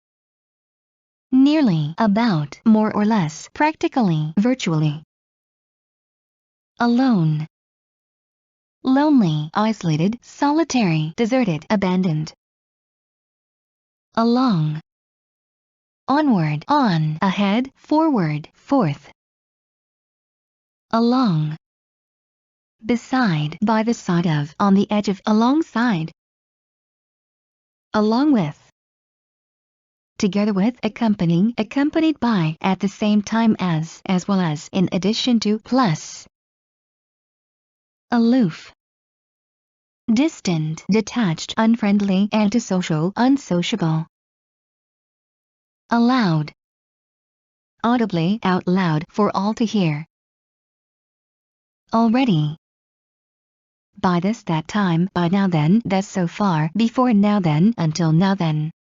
Nearly, about, more or less, practically, virtually. Alone. Lonely, isolated, solitary, deserted, abandoned. Along. Onward, on, ahead, forward, forth. Along. Beside, by the side of, on the edge of, alongside. Along with. Together with, accompanying, accompanied by, at the same time as well as, in addition to, plus. Aloof. Distant, detached, unfriendly, antisocial, unsociable. Aloud. Audibly, out loud, for all to hear. Already. By this, that time, by now then, thus so far, before now then, until now then.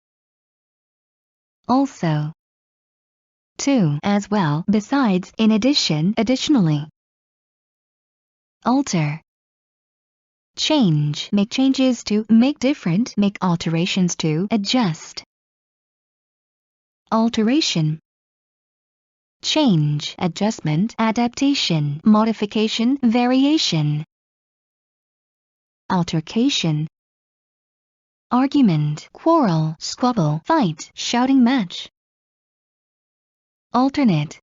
Also. To, as well, besides, in addition, additionally. Alter. Change, make changes to, make different, make alterations to, adjust. Alteration. Change, adjustment, adaptation, modification, variation. Altercation. Argument, quarrel, squabble, fight, shouting match. Alternate.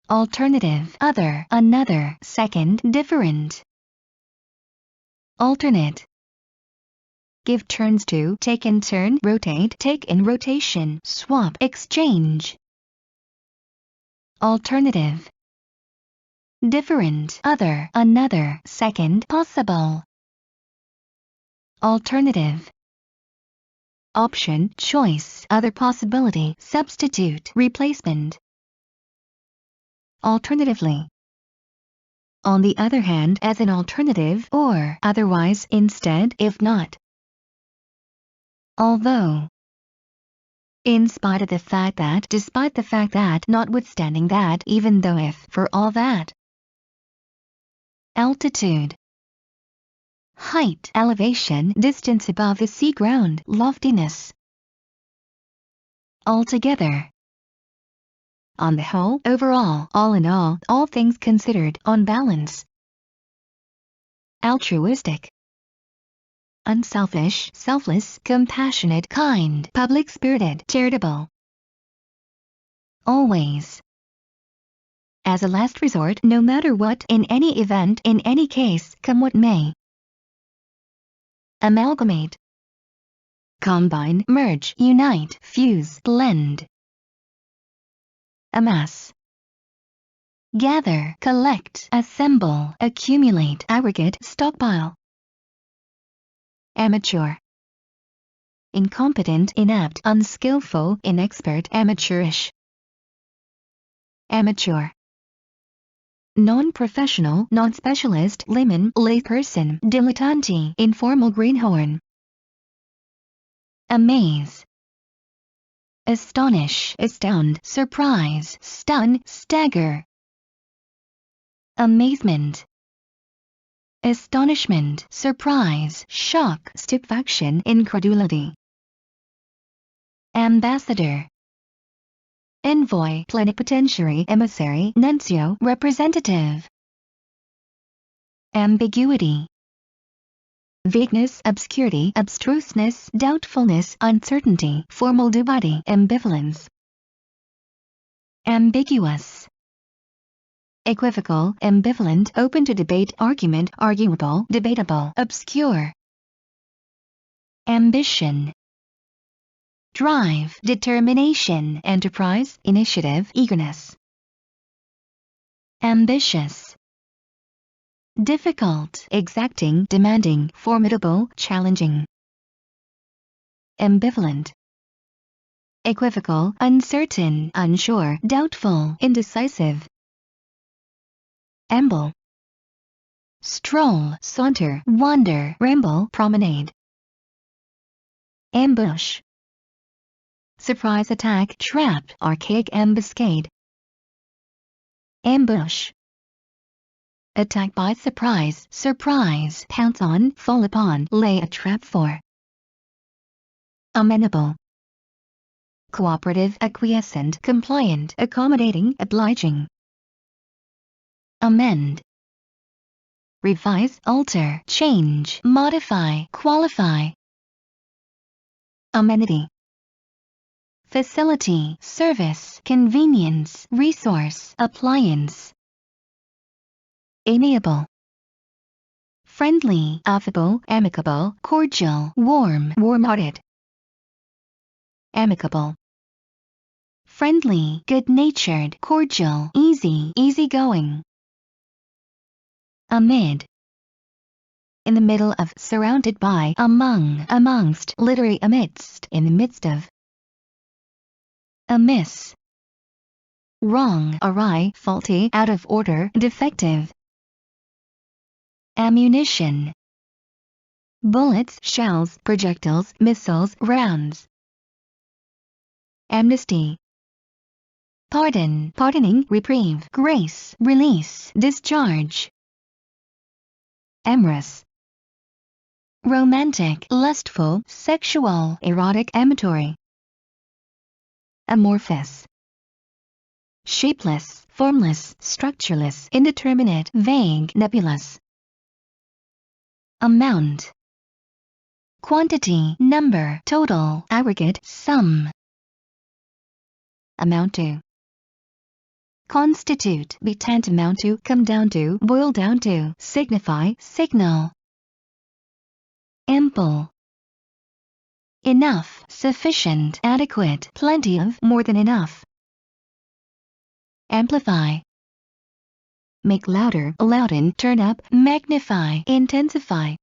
Alternative, other, another, second, different. Alternate. Give turns to, take in turn, rotate, take in rotation, swap, exchange. Alternative. Different, other, another, second, possible. Alternative. Option, choice, other possibility, substitute, replacement. Alternatively. On the other hand, as an alternative, or otherwise, instead, if not. Although. In spite of the fact that, despite the fact that, notwithstanding that, even though if, for all that. Altitude. Height, elevation, distance above the sea ground, loftiness. Altogether. On the whole, overall, all in all things considered, on balance. Altruistic. Unselfish, selfless, compassionate, kind, public-spirited, charitable. Always. As a last resort, no matter what, in any event, in any case, come what may. Amalgamate. Combine, merge, unite, fuse, blend. Amass. Gather, collect, assemble, accumulate, aggregate, stockpile. Amateur. Incompetent, inept, unskillful, inexpert, amateurish. Amateur. Non-professional, non-specialist, layman, layperson, dilettante, informal greenhorn. Amaze. Astonish, astound, surprise, stun, stagger. Amazement. Astonishment, surprise, shock, stupefaction, incredulity. Ambassador. Envoy, plenipotentiary, emissary, nuncio, representative. Ambiguity. Vagueness, obscurity, abstruseness, doubtfulness, uncertainty, formal dubiety, ambivalence. Ambiguous. Equivocal, ambivalent, open to debate, argument, arguable, debatable, obscure. Ambition. Drive, determination, enterprise, initiative, eagerness. Ambitious. Difficult, exacting, demanding, formidable, challenging. Ambivalent. Equivocal, uncertain, unsure, doubtful, indecisive. Amble. Stroll, saunter, wander, ramble, promenade. Ambush. Surprise attack, trap, archaic ambuscade. Ambush. Attack by surprise, surprise, pounce on, fall upon, lay a trap for. Amenable. Cooperative, acquiescent, compliant, accommodating, obliging. Amend. Revise, alter, change, modify, qualify. Amenity. Facility, service, convenience, resource, appliance. Amiable. Friendly, affable, amicable, cordial, warm, warm-hearted. Amicable. Friendly, good-natured, cordial, easy, easygoing. Amid. In the middle of, surrounded by, among, amongst, literally amidst, in the midst of. Amiss. Wrong, awry, faulty, out of order, defective. Ammunition. Bullets, shells, projectiles, missiles, rounds. Amnesty. Pardon, pardoning, reprieve, grace, release, discharge. Amorous. Romantic, lustful, sexual, erotic, amatory. Amorphous. Shapeless, formless, structureless, indeterminate, vague, nebulous. Amount. Quantity, number, total, aggregate, sum. Amount to. Constitute, be tantamount to, come down to, boil down to, signify, signal. Ample. Enough, sufficient, adequate, plenty of, more than enough. Amplify. Make louder, louden, turn up, magnify, intensify.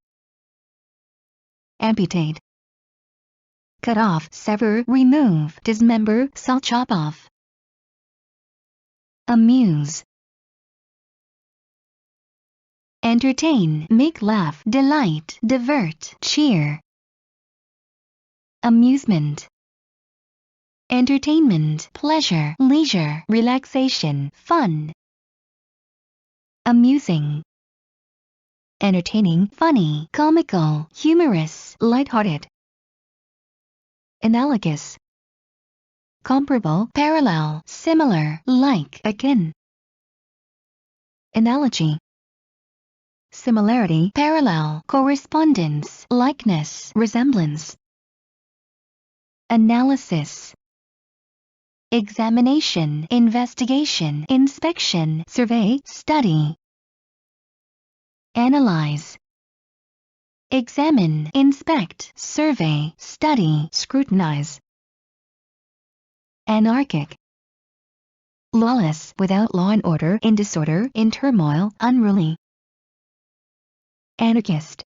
Amputate. Cut off, sever, remove, dismember, saw, chop off. Amuse. Entertain, make laugh, delight, divert, cheer. Amusement. entertainment, pleasure, leisure, relaxation, fun. Amusing, entertaining, funny, comical, humorous, lighthearted. Analogous, comparable, parallel, similar, like, akin. Analogy, similarity, parallel, correspondence, likeness, resemblance. Analysis, examination, investigation, inspection, survey, study. Analyze, examine, inspect, survey, study, scrutinize. Anarchic, lawless, without law and order, in disorder, in turmoil, unruly. Anarchist,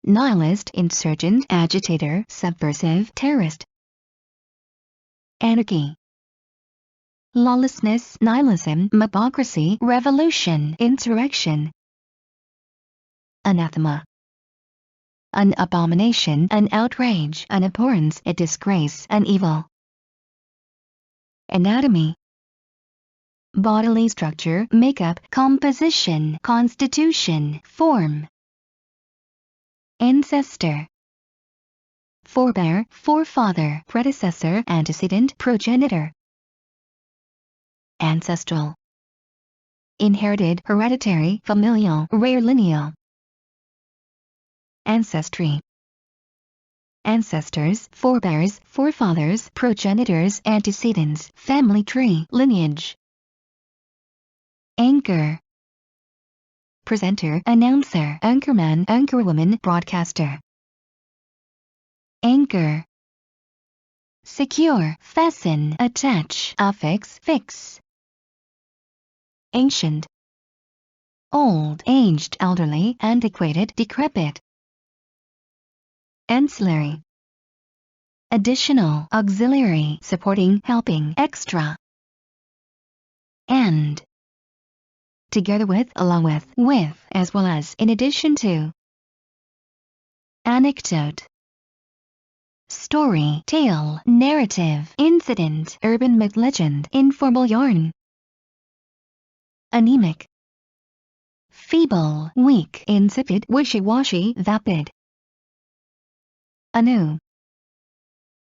nihilist, insurgent, agitator, subversive, terrorist. Anarchy, lawlessness, nihilism, hypocrisy, revolution, insurrection. Anathema, an abomination, an outrage, an abhorrence, a disgrace, an evil. Anatomy, bodily structure, makeup, composition, constitution, form. Ancestor, forebear, forefather, predecessor, antecedent, progenitor. Ancestral, inherited, hereditary, familial, rare, lineal. Ancestry, ancestors, forebears, forefathers, progenitors, antecedents, family tree, lineage. Anchor, presenter, announcer, anchorman, anchorwoman, broadcaster. Anchor, secure, fasten, attach, affix, fix. Ancient, old, aged, elderly, antiquated, decrepit. Ancillary, additional, auxiliary, supporting, helping, extra. And, together with, along with, as well as, in addition to. Anecdote, story, tale, narrative, incident, urban myth, legend, informal yarn. Anemic, feeble, weak, insipid, wishy-washy, vapid. Anew,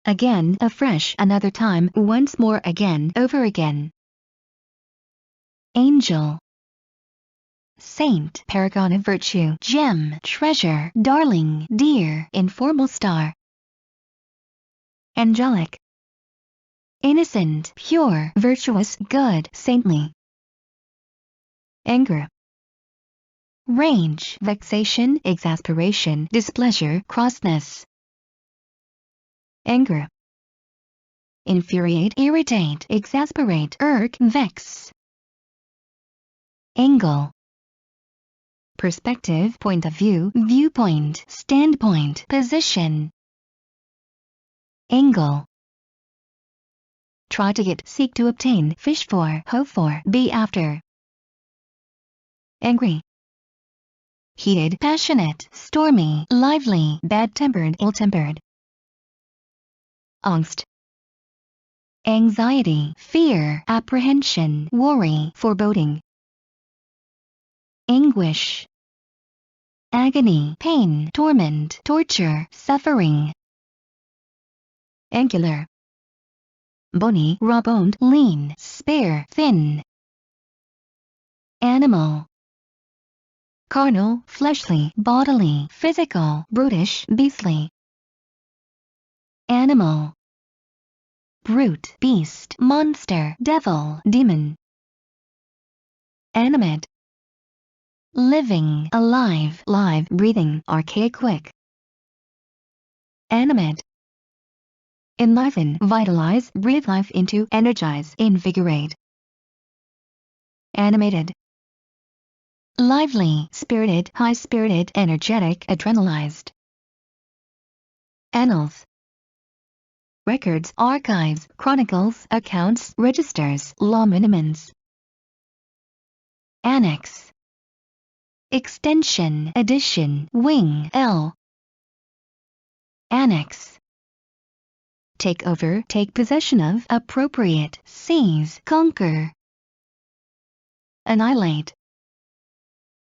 again, afresh, another time, once more, again, over again. Angel, saint, paragon of virtue, gem, treasure, darling, dear, informal star. Angelic, innocent, pure, virtuous, good, saintly. Anger, rage, vexation, exasperation, displeasure, crossness. Anger, infuriate, irritate, exasperate, irk, vex. Angle, perspective, point of view, viewpoint, standpoint, position. Angle, try to get, seek to obtain, fish for, hope for, be after. Angry, heated, passionate, stormy, lively, bad-tempered, ill-tempered. Angst, anxiety, fear, apprehension, worry, foreboding. Anguish, agony, pain, torment, torture, suffering. Angular, bony, raw-boned, lean, spare, thin. Animal, carnal, fleshly, bodily, physical, brutish, beastly. Animal, brute, beast, monster, devil, demon. Animate, living, alive, live, breathing, archaic, quick. Animate, enliven, vitalize, breathe life into, energize, invigorate. Animated, lively, spirited, high-spirited, energetic, adrenalized. Annals, records, archives, chronicles, accounts, registers, law minimums. Annex, extension, addition, wing, L. Annex, take over, take possession of, appropriate, seize, conquer, annihilate,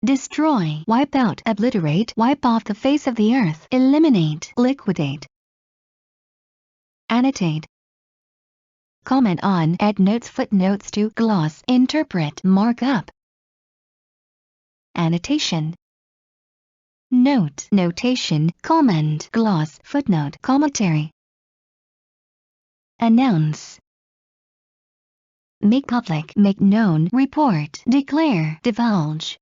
destroy, wipe out, obliterate, wipe off the face of the earth, eliminate, liquidate, annotate, comment on, add notes, footnotes to, gloss, interpret, mark up, annotation, note, notation, comment, gloss, footnote, commentary, announce, make public, make known, report, declare, divulge,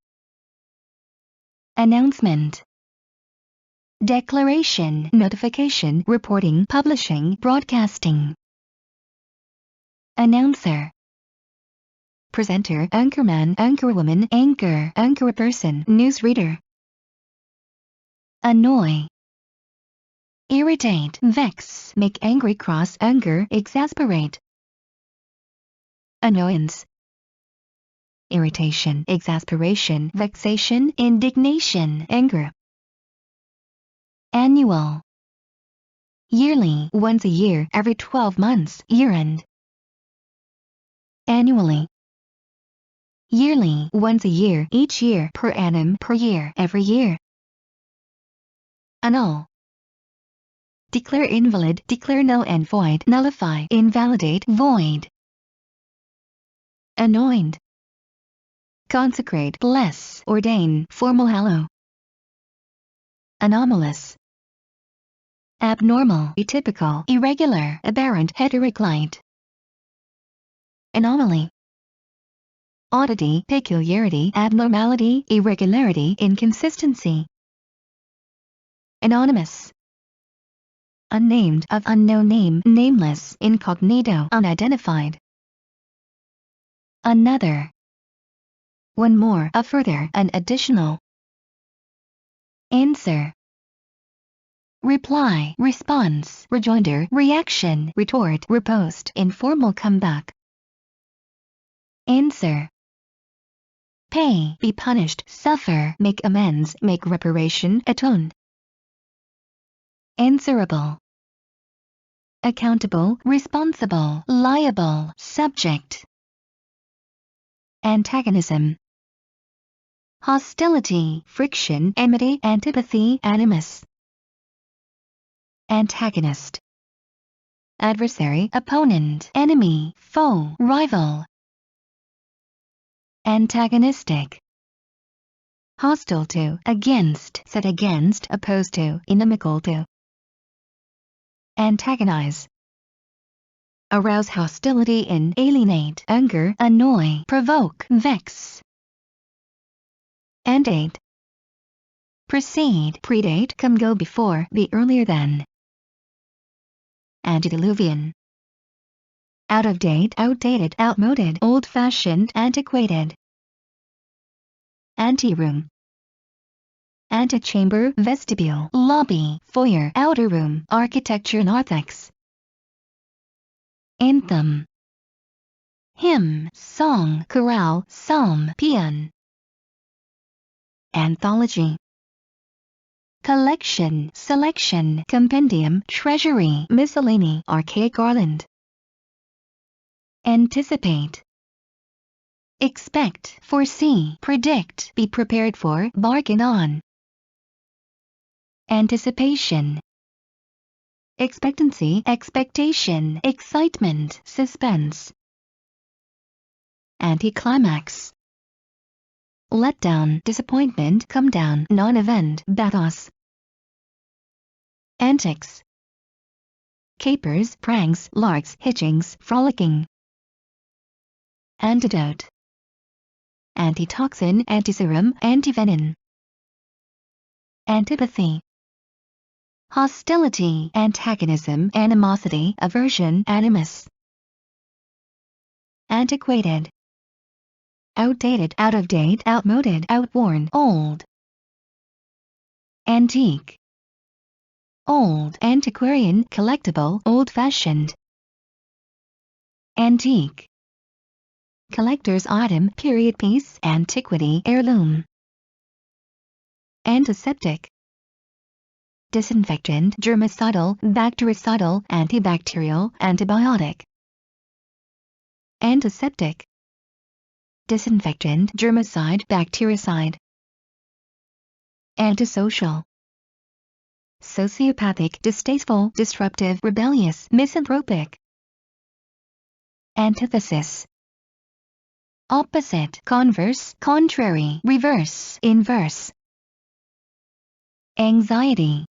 announcement, declaration, notification, reporting, publishing, broadcasting, announcer, presenter, anchorman, anchorwoman, anchor, anchorperson, newsreader, annoy, irritate, vex, make angry, cross, anger, exasperate, annoyance, irritation, exasperation, vexation, indignation, anger, annual, yearly, once a year, every 12 months, year-end, annually, yearly, once a year, each year, per annum, per year, every year, annul, declare invalid, declare null and void, nullify, invalidate, void, anoint, consecrate, bless, ordain, formal, hallow, anomalous, abnormal, atypical, irregular, aberrant, heteroclite, anomaly, oddity, peculiarity, abnormality, irregularity, inconsistency, anonymous, unnamed, of unknown name, nameless, incognito, unidentified, another, one more, a further, an additional, answer, reply, response, rejoinder, reaction, retort, riposte, informal comeback, answer, pay, be punished, suffer, make amends, make reparation, atone, answerable, accountable, responsible, liable, subject, antagonism, hostility, friction, enmity, antipathy, animus, antagonist, adversary, opponent, enemy, foe, rival, antagonistic, hostile to, against, set against, opposed to, inimical to, antagonize, arouse hostility in, alienate, anger, annoy, provoke, vex, antedate, precede, predate, come, go before, be earlier than, antediluvian, out of date, outdated, outmoded, old-fashioned, antiquated, anteroom, antechamber, vestibule, lobby, foyer, outer room, architecture, narthex, anthem, hymn, song, chorale, psalm, paean, anthology, collection, selection, compendium, treasury, miscellany, archaic garland, anticipate, expect, foresee, predict, be prepared for, bargain on, anticipation, expectancy, expectation, excitement, suspense, anticlimax, letdown, disappointment, come down, non-event, bathos, antics, capers, pranks, larks, hitchings, frolicking, antidote, antitoxin, antiserum, antivenin, antipathy, hostility, antagonism, animosity, aversion, animus, antiquated, outdated, out of date, outmoded, outworn, old, antique, old, antiquarian, collectible, old-fashioned, antique, collector's item, period piece, antiquity, heirloom, antiseptic, disinfectant, germicidal, bactericidal, antibacterial, antibiotic. Antiseptic, disinfectant, germicide, bactericide. Antisocial, sociopathic, distasteful, disruptive, rebellious, misanthropic. Antithesis, opposite, converse, contrary, reverse, inverse. Anxiety,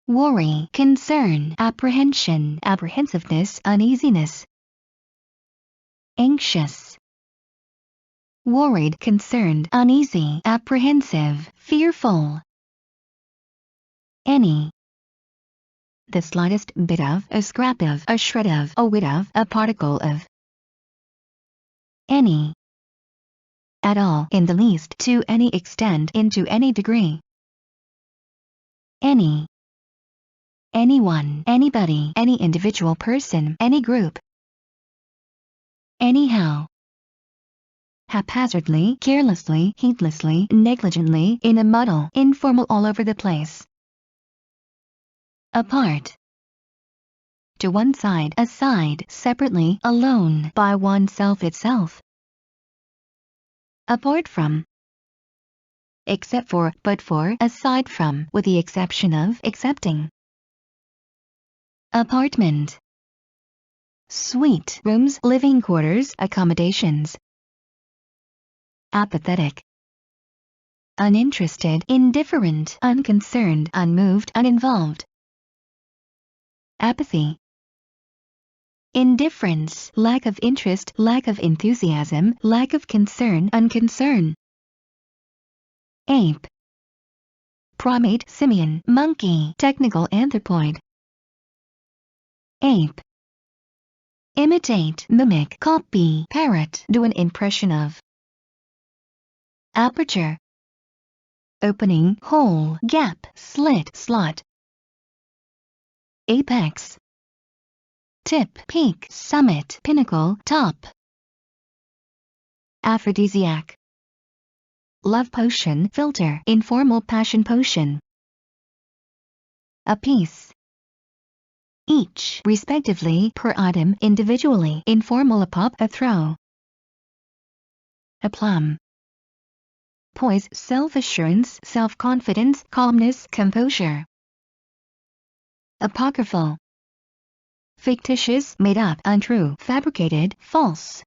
worry, concern, apprehension, apprehensiveness, uneasiness. Anxious, worried, concerned, uneasy, apprehensive, fearful. Any, the slightest bit of, a scrap of, a shred of, a whit of, a particle of. Any, at all, in the least, to any extent, into any degree. Any, anyone, anybody, any individual person, any group. Anyhow, haphazardly, carelessly, heedlessly, negligently, in a muddle, informal, all over the place. Apart, to one side, aside, separately, alone, by oneself, itself. Apart from, except for, but for, aside from, with the exception of, excepting. Apartment, suite, rooms, living quarters, accommodations. Apathetic, uninterested, indifferent, unconcerned, unmoved, uninvolved. Apathy, indifference, lack of interest, lack of enthusiasm, lack of concern, unconcern. Ape, primate, simian, monkey, technical anthropoid. Ape, imitate, mimic, copy, parrot, do an impression of. Aperture, opening, hole, gap, slit, slot. Apex, tip, peak, summit, pinnacle, top. Aphrodisiac, love potion, filter, informal passion potion. Apiece, each, respectively, per item, individually, informal, a pop, a throw. Aplomb, poise, self-assurance, self-confidence, calmness, composure. Apocryphal, fictitious, made up, untrue, fabricated, false.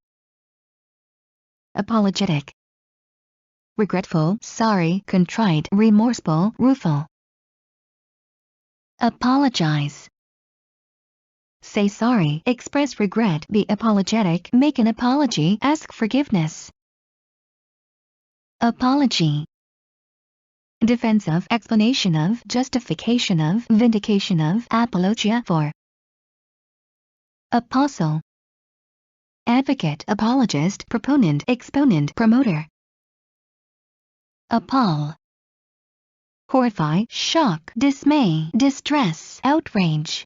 Apologetic, regretful, sorry, contrite, remorseful, rueful. Apologize, say sorry, express regret, be apologetic, make an apology, ask forgiveness. Apology, defense of, explanation of, justification of, vindication of, apologia for. Apostle, advocate, apologist, proponent, exponent, promoter. Appall, horrify, shock, dismay, distress, outrage.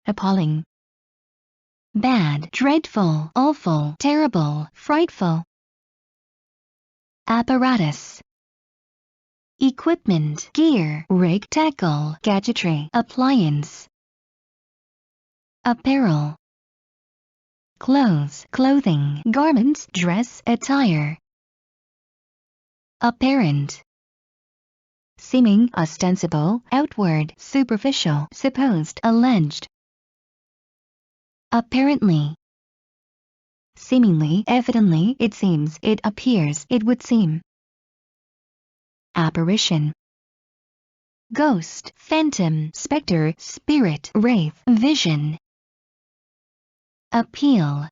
Appalling, bad, dreadful, awful, terrible, frightful. Apparatus, equipment, gear, rig, tackle, gadgetry, appliance. Apparel, clothes, clothing, garments, dress, attire. Apparent, seeming, ostensible, outward, superficial, supposed, alleged. Apparently, seemingly, evidently, it seems, it appears, it would seem. Apparition, ghost, phantom, specter, spirit, wraith, vision. Appeal,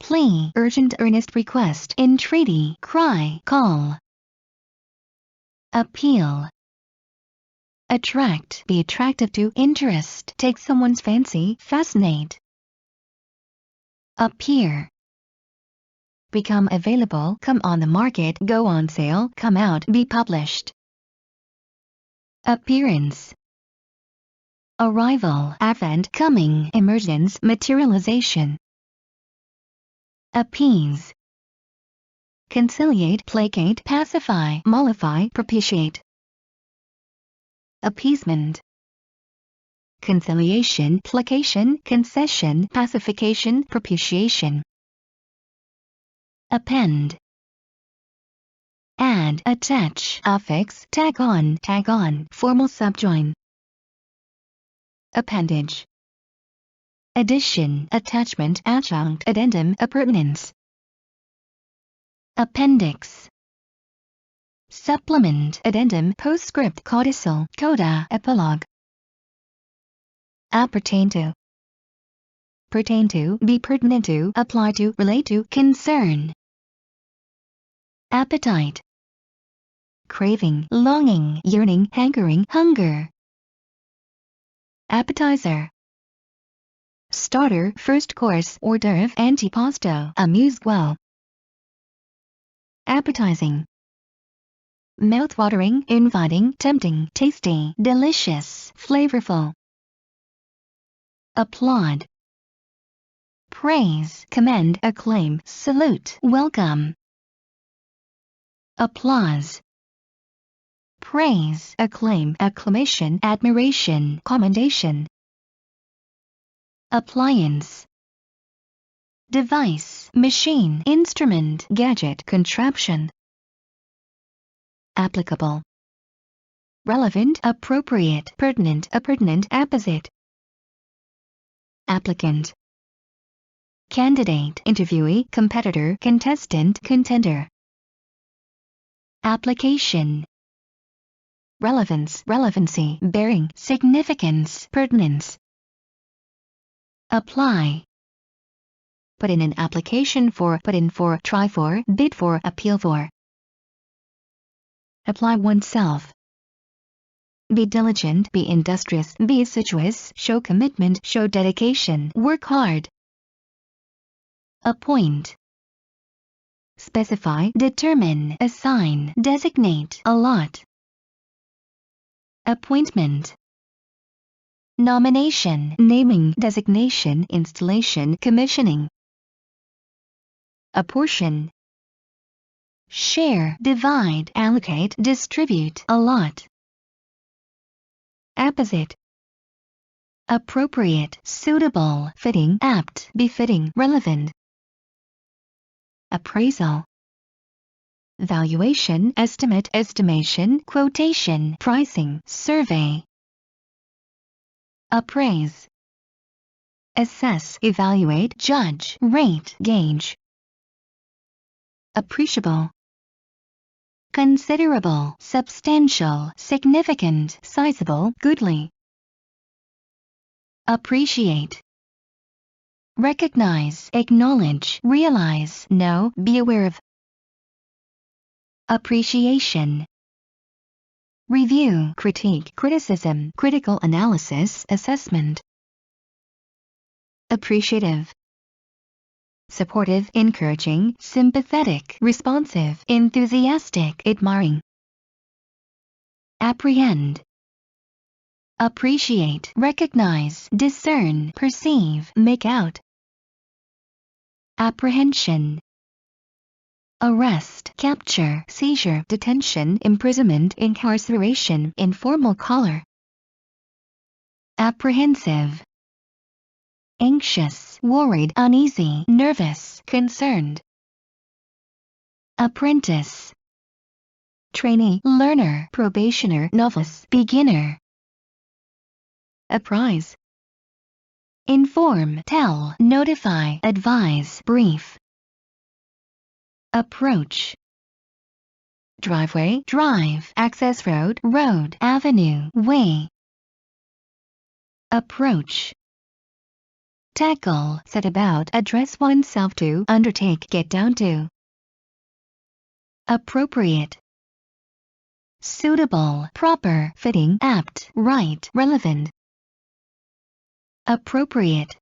plea, urgent, earnest request, entreaty, cry, call. Appeal, attract, be attractive to, interest, take someone's fancy, fascinate. Appear, become available, come on the market, go on sale, come out, be published. Appearance, arrival, advent, coming, emergence, materialization. Appease, conciliate, placate, pacify, mollify, propitiate. appeasement, conciliation, placation, concession, pacification, propitiation. Append, add, attach, affix, tag on, formal subjoin. Appendage, addition, attachment, adjunct, addendum, appurtenance. Appendix, supplement, addendum, postscript, codicil, coda, epilogue. Appertain to, pertain to, be pertinent to, apply to, relate to, concern. Appetite, craving, longing, yearning, hankering, hunger. Appetizer, starter, first course, hors d'oeuvre, antipasto, amuse well. Appetizing, mouth-watering, inviting, tempting, tasty, delicious, flavorful. Applaud, praise, commend, acclaim, salute, welcome. Applause, praise, acclaim, acclamation, admiration, commendation. Appliance, device, machine, instrument, gadget, contraption. Applicable, relevant, appropriate, pertinent, appurtenant, apposite. Applicant, candidate, interviewee, competitor, contestant, contender. Application, relevance, relevancy, bearing, significance, pertinence. Apply, put in an application for, put in for, try for, bid for, appeal for. Apply oneself, be diligent, be industrious, be assiduous, show commitment, show dedication, work hard. Appoint, specify, determine, assign, designate, allot. Appointment, nomination, naming, designation, installation, commissioning. Apportion, share, divide, allocate, distribute, allot. Apposite, appropriate, suitable, fitting, apt, befitting, relevant. Appraisal, valuation, estimate, estimation, quotation, pricing, survey. Appraise, assess, evaluate, judge, rate, gauge. Appreciable, considerable, substantial, significant, sizable, goodly. Appreciate, recognize, acknowledge, realize, know, be aware of. Appreciation, review, critique, criticism, critical analysis, assessment. Appreciative, supportive, encouraging, sympathetic, responsive, enthusiastic, admiring. Apprehend, appreciate, recognize, discern, perceive, make out. Apprehension, arrest, capture, seizure, detention, imprisonment, incarceration, informal collar. Apprehensive, anxious, worried, uneasy, nervous, concerned. Apprentice, trainee, learner, probationer, novice, beginner. Apprise, inform, tell, notify, advise, brief. Approach, driveway, drive, access road, road, avenue, way. Approach, tackle, set about, address oneself to, undertake, get down to. Appropriate, suitable, proper, fitting, apt, right, relevant. Appropriate,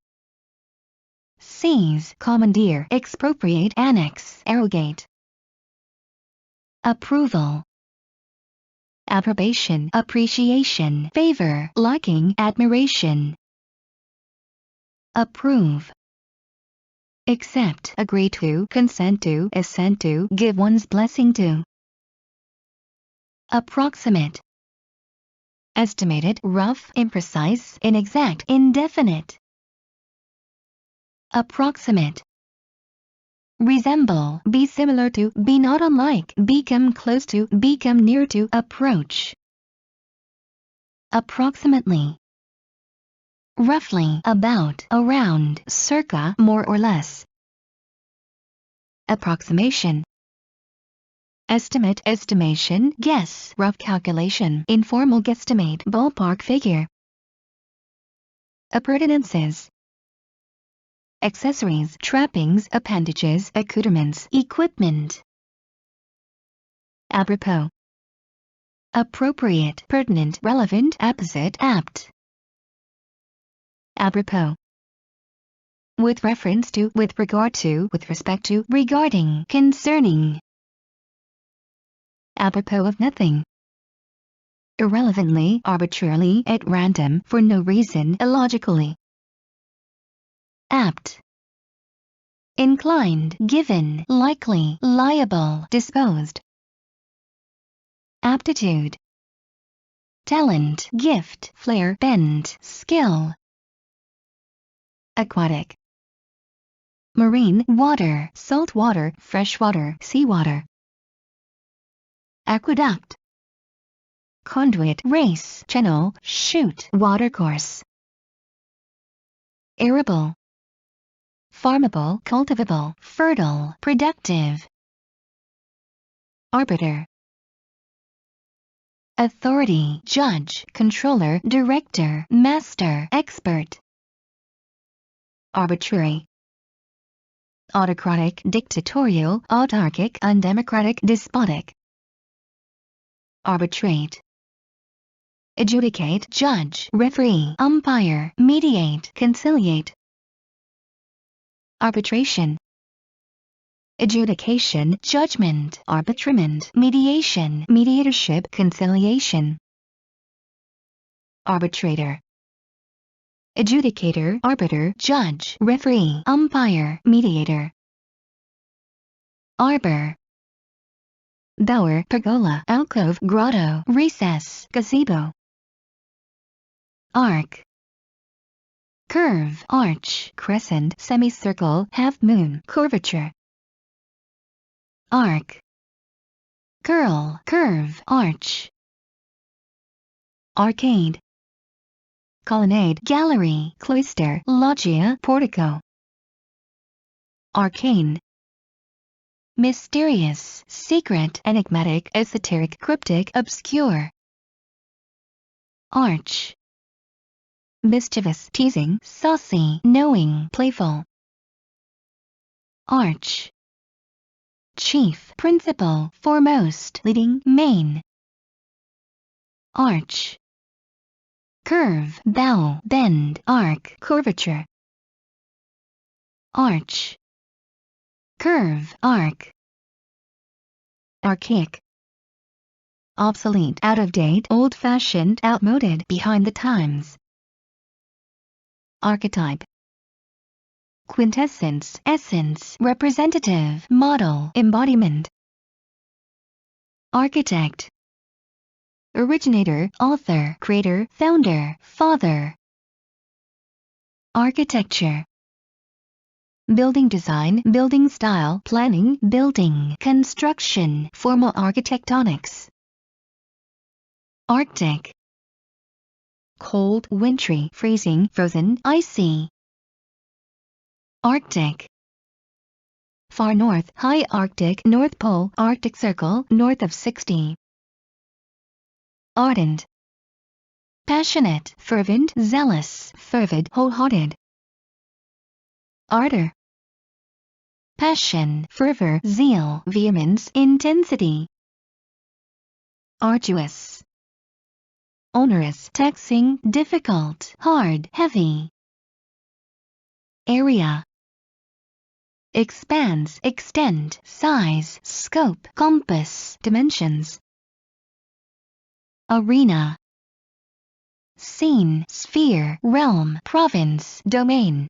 seize, commandeer, expropriate, annex, arrogate. Approval, approbation, appreciation, favor, liking, admiration. Approve, accept, agree to, consent to, assent to, give one's blessing to. Approximate, estimated, rough, imprecise, inexact, indefinite. Approximate. Resemble, be similar to, be not unlike, become close to, become near to, approach. Approximately. Roughly, about, around, circa, more or less. Approximation. Estimate, estimation, guess, rough calculation, informal guesstimate, ballpark figure. Appurtenances. Accessories, trappings, appendages, accoutrements, equipment. Apropos. Appropriate, pertinent, relevant, apposite, apt. Apropos. With reference to, with regard to, with respect to, regarding, concerning. Apropos of nothing. Irrelevantly, arbitrarily, at random, for no reason, illogically. Apt. Inclined, given, likely, liable, disposed. Aptitude. Talent, gift, flair, bent, skill. Aquatic. Marine, water, salt water, fresh water, seawater. Aqueduct. Conduit, race, channel, chute, watercourse. Arable. Farmable, cultivable, fertile, productive. Arbiter. Authority, judge, controller, director, master, expert. Arbitrary. Autocratic, dictatorial, autarchic, undemocratic, despotic. Arbitrate. Adjudicate, judge, referee, umpire, mediate, conciliate. Arbitration. Adjudication, judgment, arbitrament, mediation, mediatorship, conciliation. Arbitrator. Adjudicator, arbiter, judge, referee, umpire, mediator. Arbor. Bower, pergola, alcove, grotto, recess, gazebo. Arc. Curve, arch, crescent, semicircle, half-moon, curvature. Arc. Curl, curve, arch. Arcade. Colonnade, gallery, cloister, loggia, portico. Arcane. Mysterious, secret, enigmatic, esoteric, cryptic, obscure. Arch. Mischievous, teasing, saucy, knowing, playful. Arch. Chief, principal, foremost, leading, main. Arch. Curve, bow, bend, arc, curvature. Arch. Curve, arc. Archaic. Obsolete, out of date, old-fashioned, outmoded, behind the times. Archetype. Quintessence, essence, representative, model, embodiment. Architect. Originator, author, creator, founder, father. Architecture. Building design, building style, planning, building, construction, formal architectonics. Arctic. Cold, wintry, freezing, frozen, icy. Arctic. Far north, high Arctic, North Pole, Arctic Circle, north of 60. Ardent. Passionate, fervent, zealous, fervid, wholehearted. Ardor. Passion, fervor, zeal, vehemence, intensity. Arduous. Onerous, taxing, difficult, hard, heavy. Area. Expanse, extent, size, scope, compass, dimensions. Arena. Scene, sphere, realm, province, domain.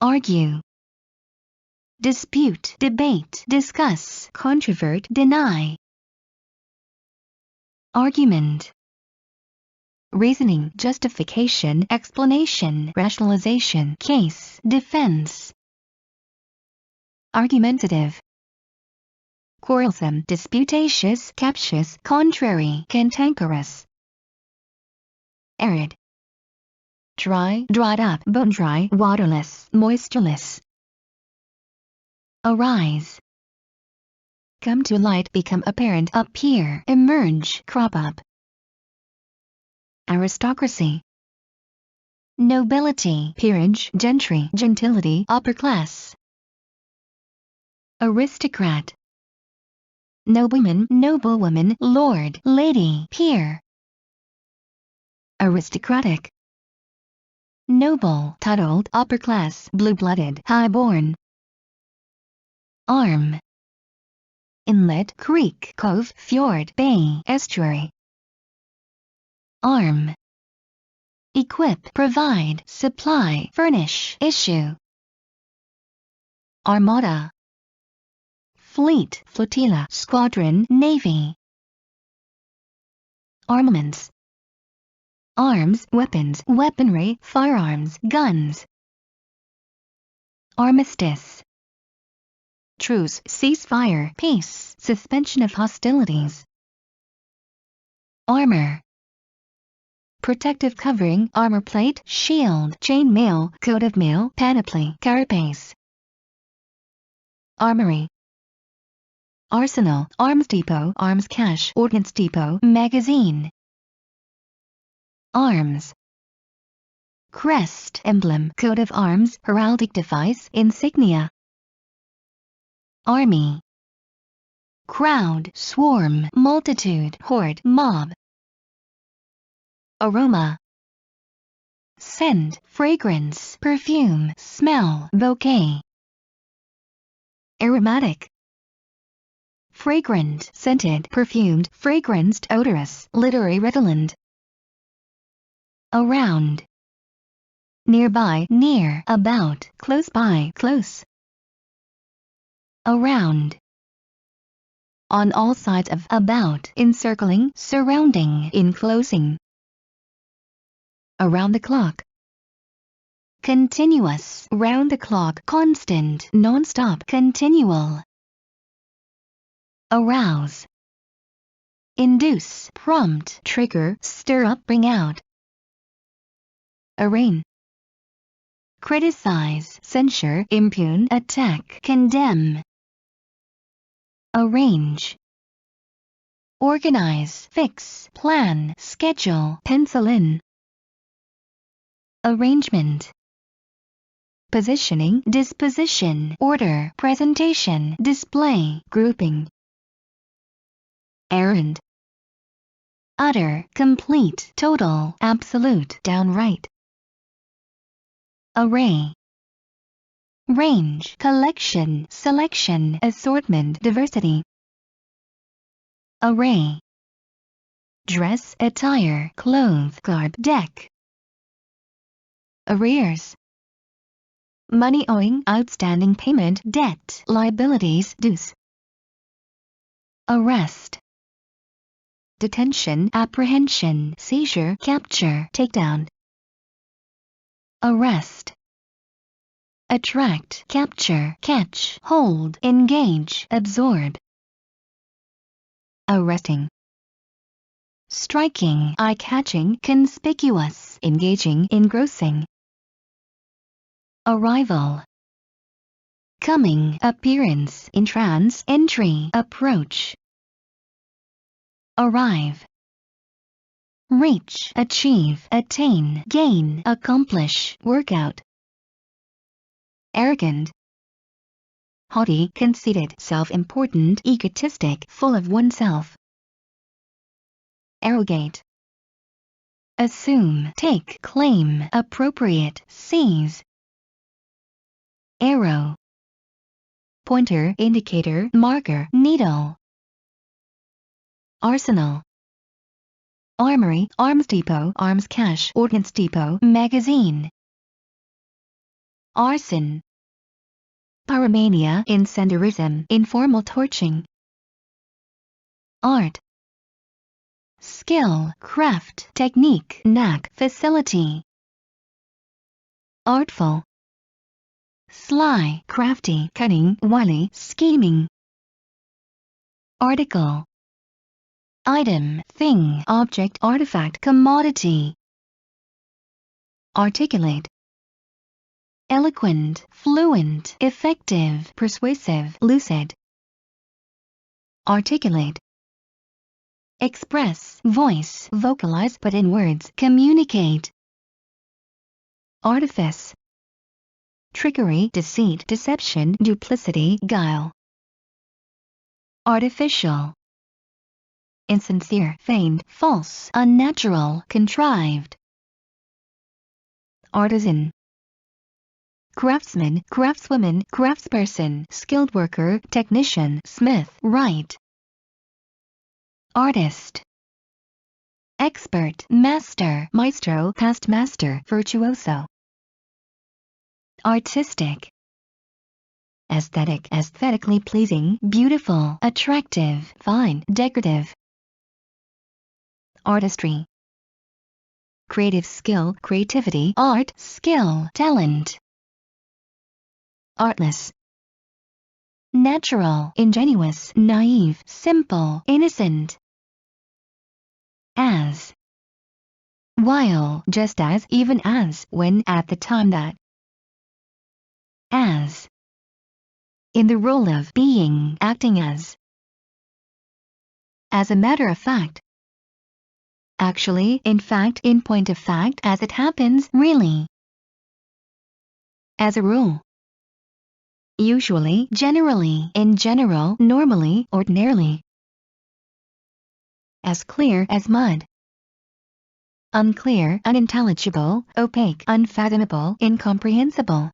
Argue. Dispute, debate, discuss, controvert, deny. Argument. reasoning, justification, explanation, rationalization, case, defense. Argumentative. Quarrelsome, disputatious, captious, contrary, cantankerous. Arid. Dry, dried up, bone dry, waterless, moistureless. Arise. Come to light, become apparent, appear, emerge, crop up. Aristocracy. Nobility, peerage, gentry, gentility, upper class. Aristocrat. Nobleman, noblewoman, lord, lady, peer. Aristocratic. Noble, titled, upper class, blue-blooded, high-born. Arm. Inlet, creek, cove, fjord, bay, estuary. Arm. Equip, provide, supply, furnish, issue. Armada. Fleet, flotilla, squadron, navy. Armaments. Arms, weapons, weaponry, firearms, guns. Armistice. Truce, ceasefire, peace, suspension of hostilities. Armor. Protective covering, armor plate, shield, chain mail, coat of mail, panoply, carapace. Armory. Arsenal, arms depot, arms cache, ordnance depot, magazine. Arms. Crest, emblem, coat of arms, heraldic device, insignia. Army. Crowd, swarm, multitude, horde, mob. Aroma. Scent, fragrance, perfume, smell, bouquet. Aromatic. Fragrant, scented, perfumed, fragranced, odorous, literary redolent. Around. Nearby, near, about, close by, close. Around. On all sides of, about, encircling, surrounding, enclosing. Around the clock. Continuous, round the clock, constant, non-stop, continual. Arouse. Induce, prompt, trigger, stir up, bring out. Arraign. Criticize, censure, impugn, attack, condemn. Arrange. Organize, fix, plan, schedule, pencil in. Arrangement. Positioning, disposition, order, presentation, display, grouping. Errand. Utter, complete, total, absolute, downright. Array. Range, collection, selection, assortment, diversity. Array. Dress, attire, clothes, garb, deck. Arrears. Money owing, outstanding payment, debt, liabilities, dues. Arrest. Detention, apprehension, seizure, capture, takedown. Arrest. Attract, capture, catch, hold, engage, absorb. Arresting. Striking, eye-catching, conspicuous, engaging, engrossing. Arrival. Coming, appearance, entrance, entry, approach. Arrive. Reach, achieve, attain, gain, accomplish, work out. Arrogant. Haughty, conceited, self-important, egotistic, full of oneself. Arrogate. Assume, take, claim, appropriate, seize. Arrow. Pointer, indicator, marker, needle. Arsenal. Armory, arms depot, arms cache, ordnance depot, magazine. Arson. Pyromania, incendiarism, informal torching. Art. skill, craft, technique, knack, facility. Artful, sly, crafty, cunning, wily, scheming. Article, item, thing, object, artifact, commodity. Articulate, eloquent, fluent, effective, persuasive, lucid. Articulate, express, voice, vocalize, put in words, communicate. Artifice, trickery, deceit, deception, duplicity, guile. Artificial, insincere, feigned, false, unnatural, contrived. Artisan, craftsman, craftswoman, craftsperson, skilled worker, technician, smith, wright. Artist, expert, master, maestro, past master, virtuoso. Artistic, aesthetic, aesthetically pleasing, beautiful, attractive, fine, decorative. Artistry, creative skill, creativity, art, skill, talent. Artless, natural, ingenuous, naive, simple, innocent. As, while, just as, even as, when, at the time that. As, in the role of, being, acting as. As a matter of fact. Actually, in fact, in point of fact, as it happens, really. As a rule. Usually, generally, in general, normally, ordinarily. As clear as mud. Unclear, unintelligible, opaque, unfathomable, incomprehensible.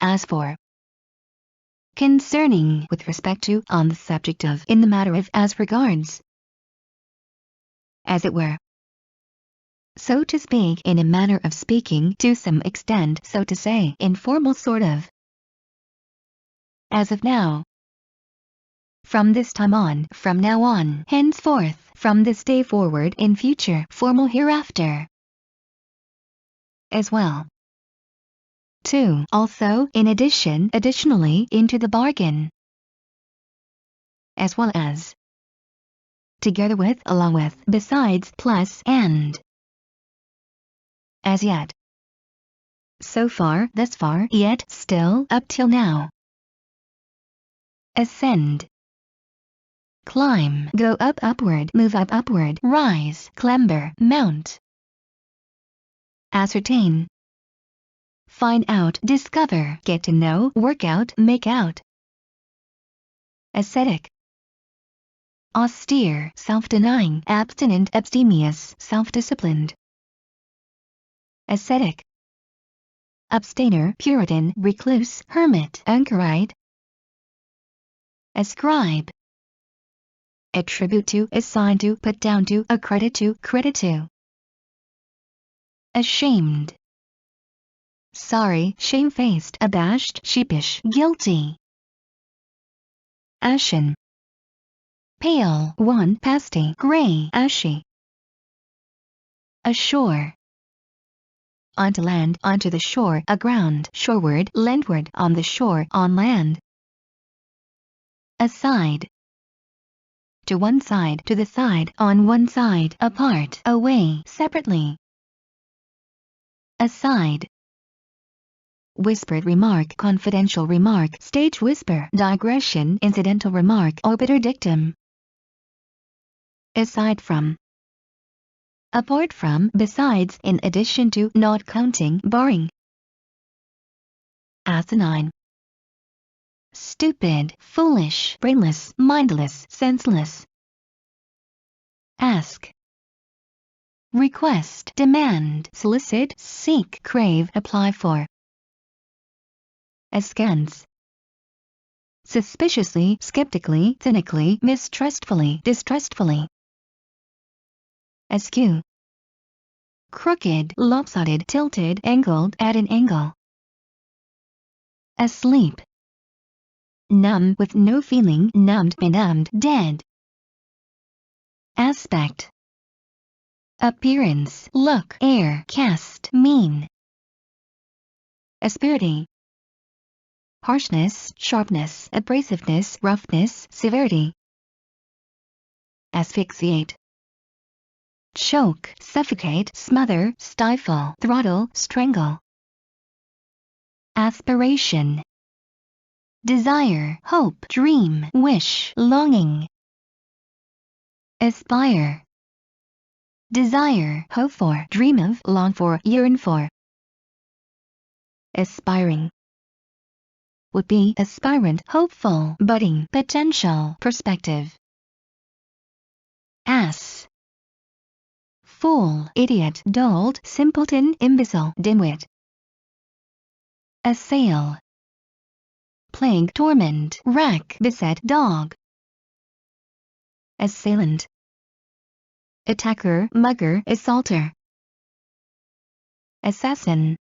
As for. Concerning, with respect to, on the subject of, in the matter of, as regards. As it were. So to speak, in a manner of speaking, to some extent, so to say, informal sort of. As of now. From this time on, from now on, henceforth, from this day forward, in future, formal hereafter. As well. To, also, in addition, additionally, into the bargain. As well as. Together with, along with, besides, plus, and. As yet. So far, thus far, yet, still, up till now. Ascend. Climb, go up, upward, move up, upward, rise, clamber, mount. Ascertain. Find out, discover, get to know, work out, make out. Ascetic. Austere, self-denying, abstinent, abstemious, self-disciplined. Ascetic. Abstainer, Puritan, recluse, hermit, anchorite. Ascribe. Attribute to, assign to, put down to, accredit to, credit to. Ashamed. Sorry, shamefaced, abashed, sheepish, guilty. Ashen. Pale, wan, pasty, gray, ashy. Ashore. Onto land, onto the shore, aground, shoreward, landward, on the shore, on land. Aside. To one side, to the side, on one side, apart, away, separately. Aside. Whispered remark, confidential remark, stage whisper, digression, incidental remark, obiter dictum. Aside from. Apart from, besides, in addition to, not counting, barring. Asinine. Stupid, foolish, brainless, mindless, senseless. Ask. Request, demand, solicit, seek, crave, apply for. Askance. Suspiciously, skeptically, cynically, mistrustfully, distrustfully. Askew. Crooked, lopsided, tilted, angled, at an angle. Asleep. Numb, with no feeling, numbed, benumbed, dead. aspect, appearance, look, air, cast, mean. Asperity, harshness, sharpness, abrasiveness, roughness, severity. Asphyxiate, choke, suffocate, smother, stifle, throttle, strangle. Aspiration, desire, hope, dream, wish, longing. Aspire, desire, hope for, dream of, long for, yearn for. Aspiring, would be, aspirant, hopeful, budding, potential, perspective. Ass, fool, idiot, dolt, simpleton, imbecile, dimwit. Assail, plague, torment, rack, beset, dog. Assailant, attacker, mugger, assaulter. Assassin,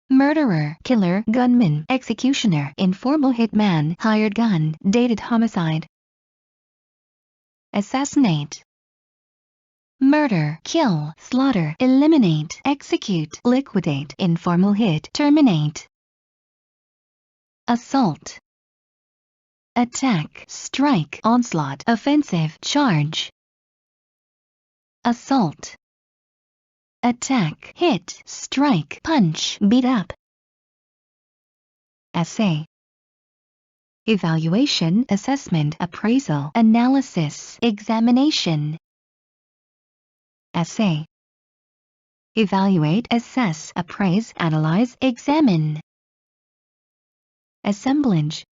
murderer, killer, gunman, executioner, informal hitman, hired gun, dated homicide. Assassinate, murder, kill, slaughter, eliminate, execute, liquidate, informal hit, terminate. Assault, attack, strike, onslaught, offensive, charge. Assault, attack, hit, strike, punch, beat up. Assay, evaluation, assessment, appraisal, analysis, examination. Assay, evaluate, assess, appraise, analyze, examine. Assemblage,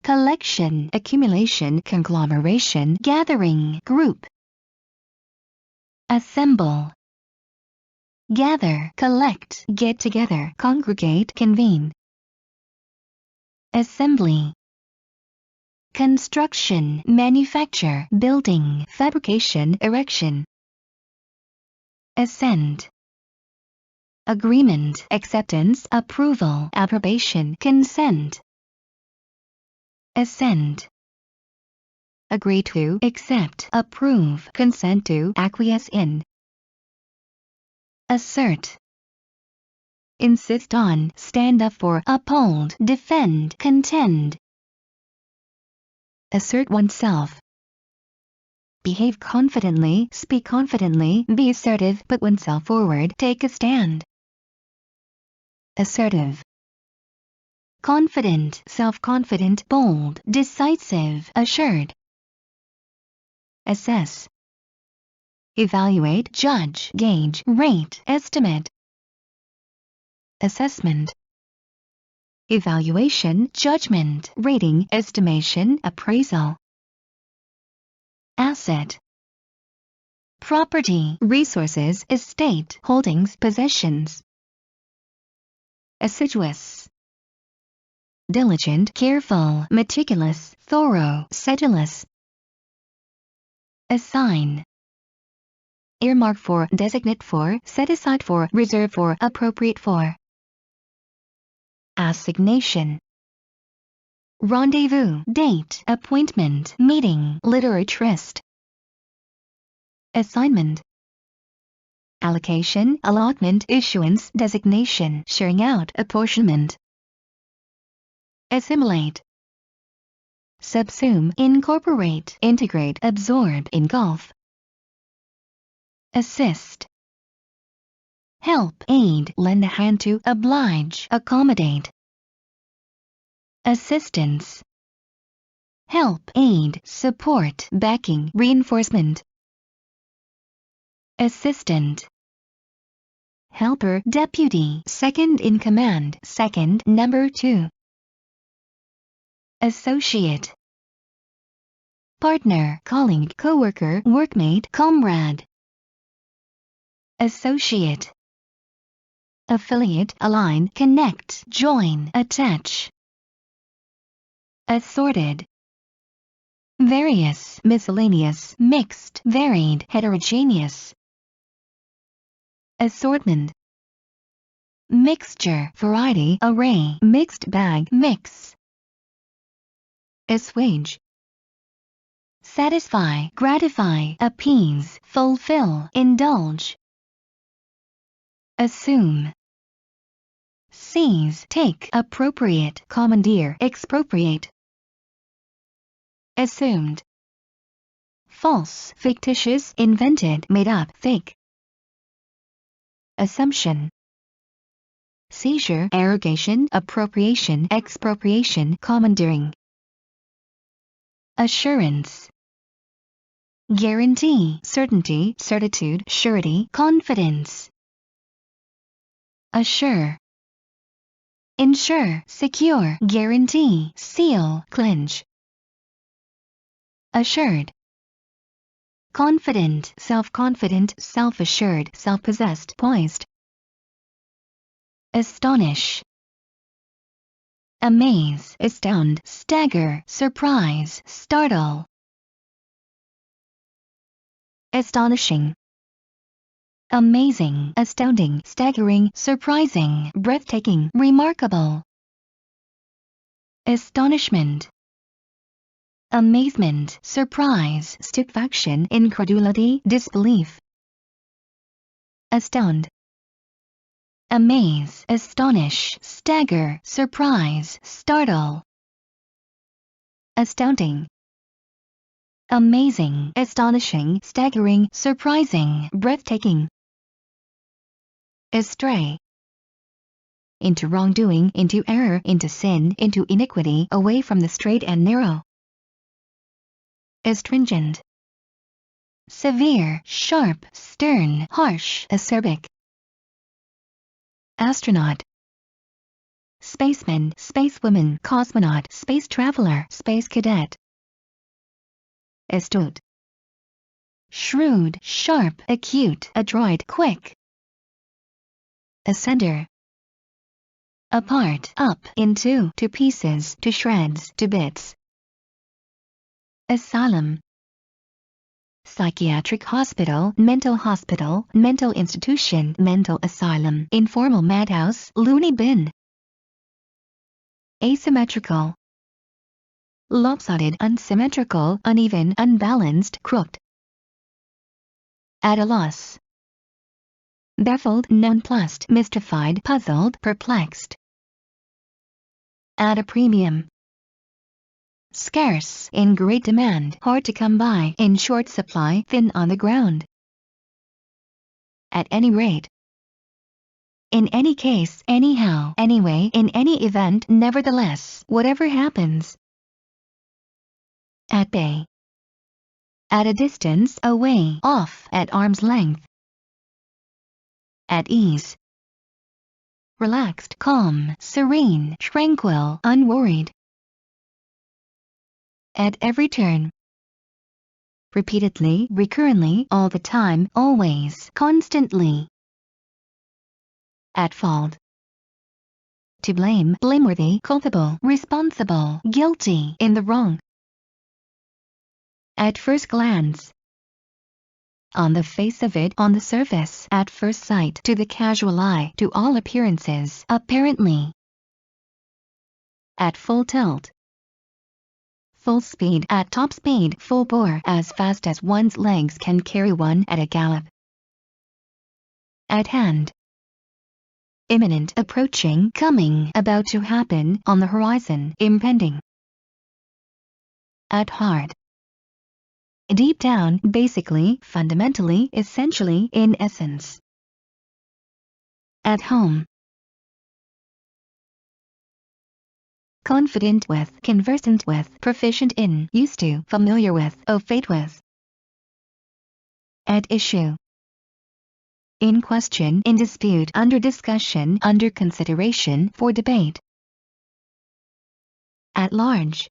collection, accumulation, conglomeration, gathering, group. Assemble, gather, collect, get together, congregate, convene. Assembly, construction, manufacture, building, fabrication, erection. Assent, agreement, acceptance, approval, approbation, consent. Assent, agree to, accept, approve, consent to, acquiesce in. Assert, insist on, stand up for, uphold, defend, contend. Assert oneself, behave confidently, speak confidently, be assertive, put oneself forward, take a stand. Assertive, confident, self-confident, bold, decisive, assured. Assess, evaluate, judge, gauge, rate, estimate. Assessment, evaluation, judgment, rating, estimation, appraisal. Asset, property, resources, estate, holdings, possessions. Assiduous, diligent, careful, meticulous, thorough, sedulous. Assign, earmark for, designate for, set aside for, reserve for, appropriate for. Assignation, rendezvous, date, appointment, meeting, literary tryst. Assignment, allocation, allotment, issuance, designation, sharing out, apportionment. Assimilate, subsume, incorporate, integrate, absorb, engulf. Assist, help, aid, lend a hand to, oblige, accommodate. Assistance, help, aid, support, backing, reinforcement. Assistant, helper, deputy, second in command, second, number 2. Associate, partner, colleague, coworker, workmate, comrade. Associate, affiliate, align, connect, join, attach. Assorted, various, miscellaneous, mixed, varied, heterogeneous. Assortment, mixture, variety, array, mixed bag, mix. Assuage, satisfy, gratify, appease, fulfill, indulge. Assume. Seize, take, appropriate, commandeer, expropriate. Assumed. False, fictitious, invented, made up, fake. Assumption. Seizure, arrogation, appropriation, expropriation, commandeering. Assurance. Guarantee, certainty, certitude, surety, confidence. Assure. Ensure, secure, guarantee, seal, clinch. Assured. Confident, self-confident, self-assured, self-possessed, poised. Astonish. Amaze, astound, stagger, surprise, startle. Astonishing. Amazing, astounding, staggering, surprising, breathtaking, remarkable. Astonishment. Amazement, surprise, stupefaction, incredulity, disbelief. Astound. Amaze, astonish, stagger, surprise, startle. Astounding. Amazing, astonishing, staggering, surprising, breathtaking. Astray. Into wrongdoing, into error, into sin, into iniquity, away from the straight and narrow. Astringent. Severe, sharp, stern, harsh, acerbic. Astronaut. Spaceman, spacewoman, cosmonaut, space traveler, space cadet. Astute. Shrewd, sharp, acute, adroit, quick. Ascender. Apart, up, into, to pieces, to shreds, to bits. Asylum. Psychiatric hospital, mental institution, mental asylum, informal madhouse, loony bin. Asymmetrical. Lopsided, unsymmetrical, uneven, unbalanced, crooked. At a loss. Baffled, nonplussed, mystified, puzzled, perplexed. At a premium. Scarce, in great demand, hard to come by, in short supply, thin on the ground. At any rate. In any case, anyhow, anyway, in any event, nevertheless, whatever happens. At bay. At a distance, away, off, at arm's length. At ease. Relaxed, calm, serene, tranquil, unworried. At every turn. Repeatedly, recurrently, all the time, always, constantly. At fault. To blame, blameworthy, culpable, responsible, guilty, in the wrong. At first glance. On the face of it, on the surface, at first sight, to the casual eye, to all appearances, apparently. At full tilt. Full speed, at top speed, full bore, as fast as one's legs can carry one at a gallop. At hand. Imminent, approaching, coming, about to happen, on the horizon, impending. At heart. Deep down, basically, fundamentally, essentially, in essence. At home. Confident with, conversant with, proficient in, used to, familiar with, au fait with. At issue. In question, in dispute, under discussion, under consideration, for debate. At large.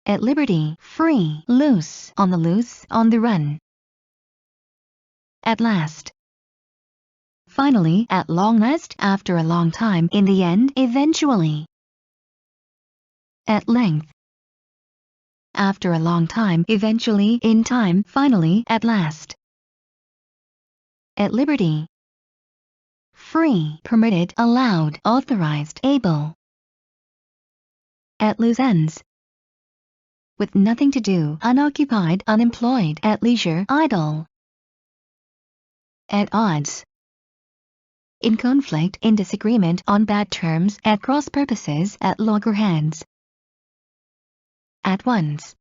At liberty, free, loose, on the run. At last. Finally, at long last, after a long time, in the end, eventually. At length. After a long time, eventually, in time, finally, at last. At liberty. Free, permitted, allowed, authorized, able. At loose ends. with nothing to do, unoccupied, unemployed, at leisure, idle. At odds. In conflict, in disagreement, on bad terms, at cross purposes, at loggerheads. At once.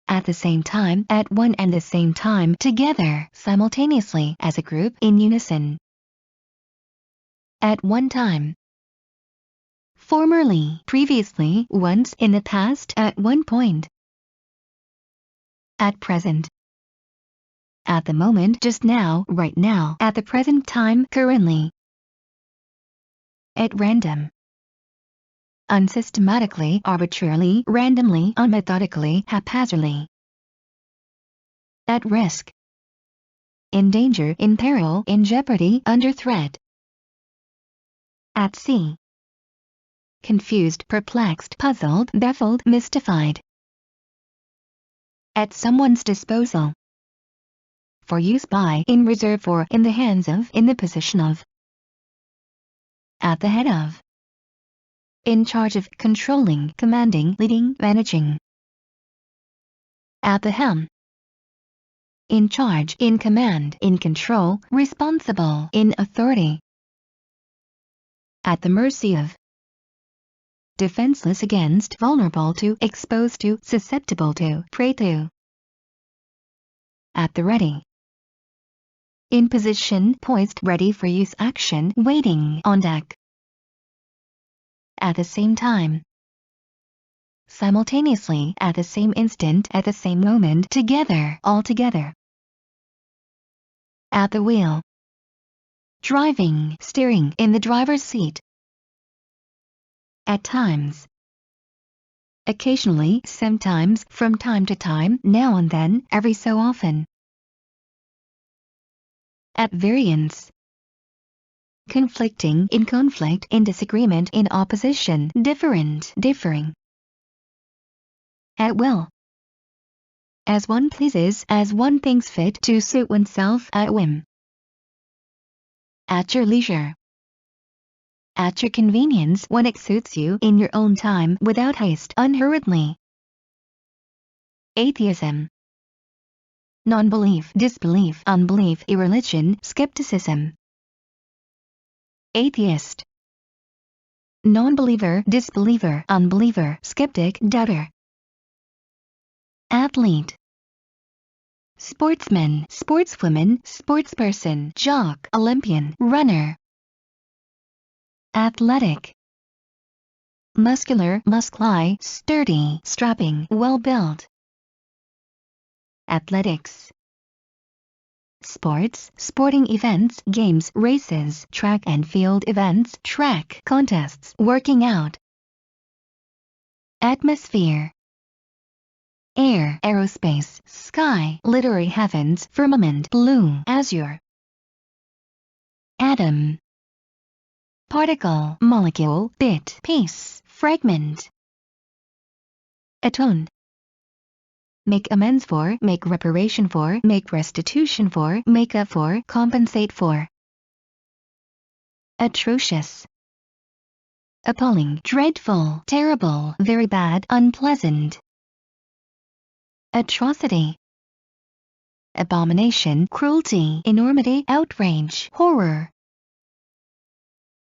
At the same time, at one and the same time, together, simultaneously, as a group, in unison. At one time. Formerly, previously, once, in the past, at one point. At present. At the moment, just now, right now, at the present time, currently. At random. Unsystematically, arbitrarily, randomly, unmethodically, haphazardly. At risk. In danger, in peril, in jeopardy, under threat. At sea. Confused, perplexed, puzzled, baffled, mystified. At someone's disposal. For use by, in reserve for, in the hands of, in the possession of. At the head of. In charge of, controlling, commanding, leading, managing. At the helm. In charge, in command, in control, responsible, in authority. At the mercy of. Defenseless against, vulnerable to, exposed to, susceptible to, prey to. At the ready. In position, poised, ready for use, action, waiting, on deck. At the same time. Simultaneously, at the same instant, at the same moment, together, all together. At the wheel. Driving, steering, in the driver's seat. At times. Occasionally, sometimes, from time to time, now and then, every so often. At variance. Conflicting, in conflict, in disagreement, in opposition, different, differing. At will. As one pleases, as one thinks fit, to suit oneself, at whim. At your leisure. At your convenience, when it suits you, in your own time, without haste, unhurriedly. Atheism. Non-belief, disbelief, unbelief, irreligion, skepticism. Atheist. Non-believer, disbeliever, unbeliever, skeptic, doubter. Athlete. Sportsman, sportswoman, sportsperson, jock, Olympian, runner. Athletic. Muscular, muscly, sturdy, strapping, well-built. Athletics. Sports, sporting events, games, races, track and field events, track, contests, working out. Atmosphere. Air, aerospace, sky, literary heavens, firmament, blue, azure. Atom. Particle, molecule, bit, piece, fragment. Atone. Make amends for, make reparation for, make restitution for, make up for, compensate for. Atrocious. Appalling, dreadful, terrible, very bad, unpleasant. Atrocity. Abomination, cruelty, enormity, outrage, horror.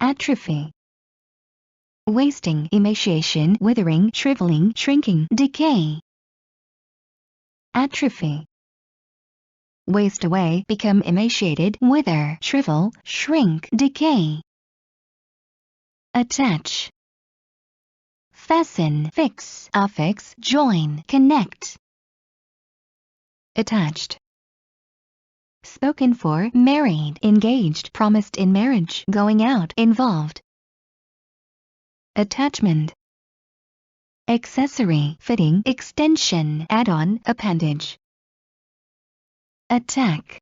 Atrophy. Wasting, emaciation, withering, shriveling, shrinking, decay. Atrophy. Waste away, become emaciated, wither, shrivel, shrink, decay. Attach. Fasten, fix, affix, join, connect. Attached. Spoken for, married, engaged, promised in marriage, going out, involved. Attachment. Accessory, fitting, extension, add-on, appendage. Attack.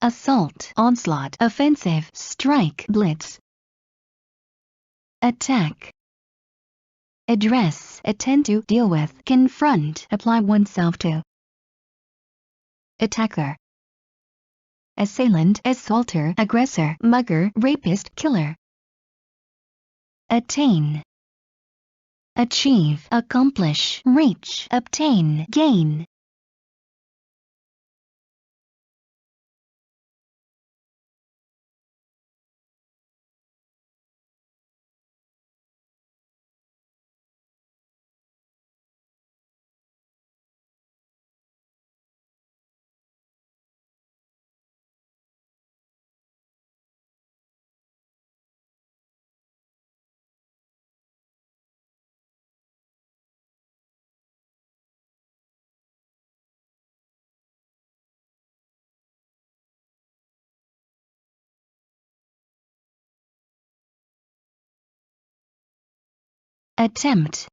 Assault, onslaught, offensive, strike, blitz. Attack. Address, attend to, deal with, confront, apply oneself to. Attacker. Assailant, assaulter, aggressor, mugger, rapist, killer. Attain. achieve, accomplish, reach, obtain, gain. Attempt,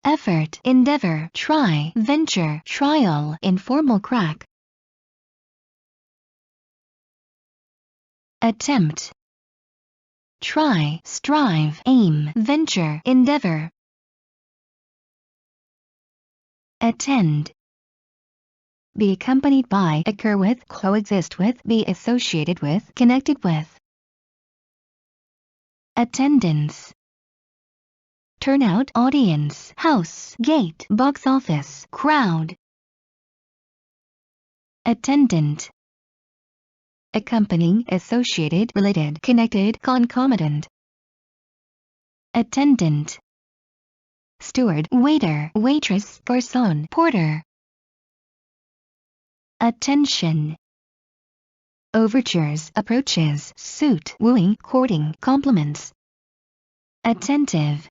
effort, endeavor, try, venture, trial, informal crack. Attempt, try, strive, aim, venture, endeavor. Attend, be accompanied by, occur with, coexist with, be associated with, connected with. Attendance, turnout, audience, house, gate, box office, crowd. Attendant, accompanying, associated, related, connected, concomitant. Attendant, steward, waiter, waitress, garçon, porter. Attention, overtures, approaches, suit, wooing, courting, compliments. Attentive,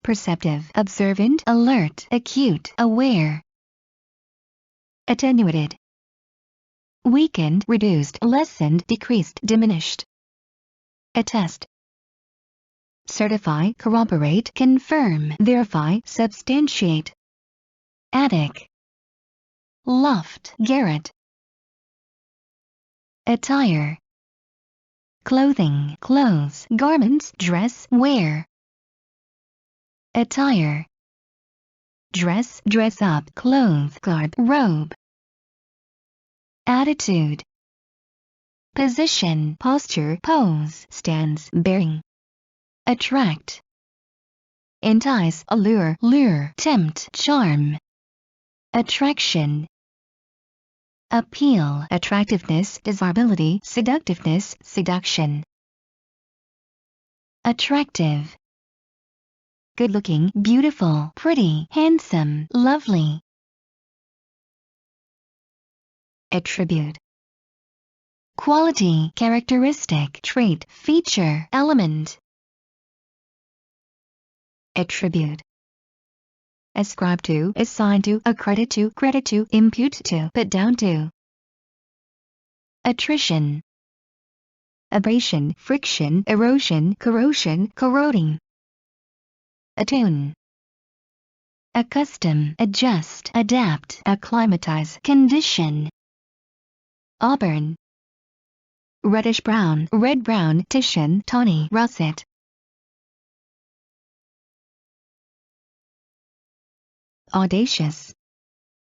perceptive, observant, alert, acute, aware. Attenuated, weakened, reduced, lessened, decreased, diminished. Attest, certify, corroborate, confirm, verify, substantiate. Attic, loft, garret. Attire, clothing, clothes, garments, dress, wear. Attire, dress, dress up, clothe, garb, robe. Attitude, position, posture, pose, stance, bearing. Attract, entice, allure, lure, tempt, charm. Attraction, appeal, attractiveness, desirability, seductiveness, seduction. Attractive, good-looking, beautiful, pretty, handsome, lovely. Attribute, quality, characteristic, trait, feature, element. Attribute, ascribe to, assign to, accredit to, credit to, impute to, put down to. Attrition, abrasion, friction, erosion, corrosion, corroding. Attune, accustom, adjust, adapt, acclimatize, condition. Auburn, reddish-brown, red-brown, Titian, tawny, russet. Audacious,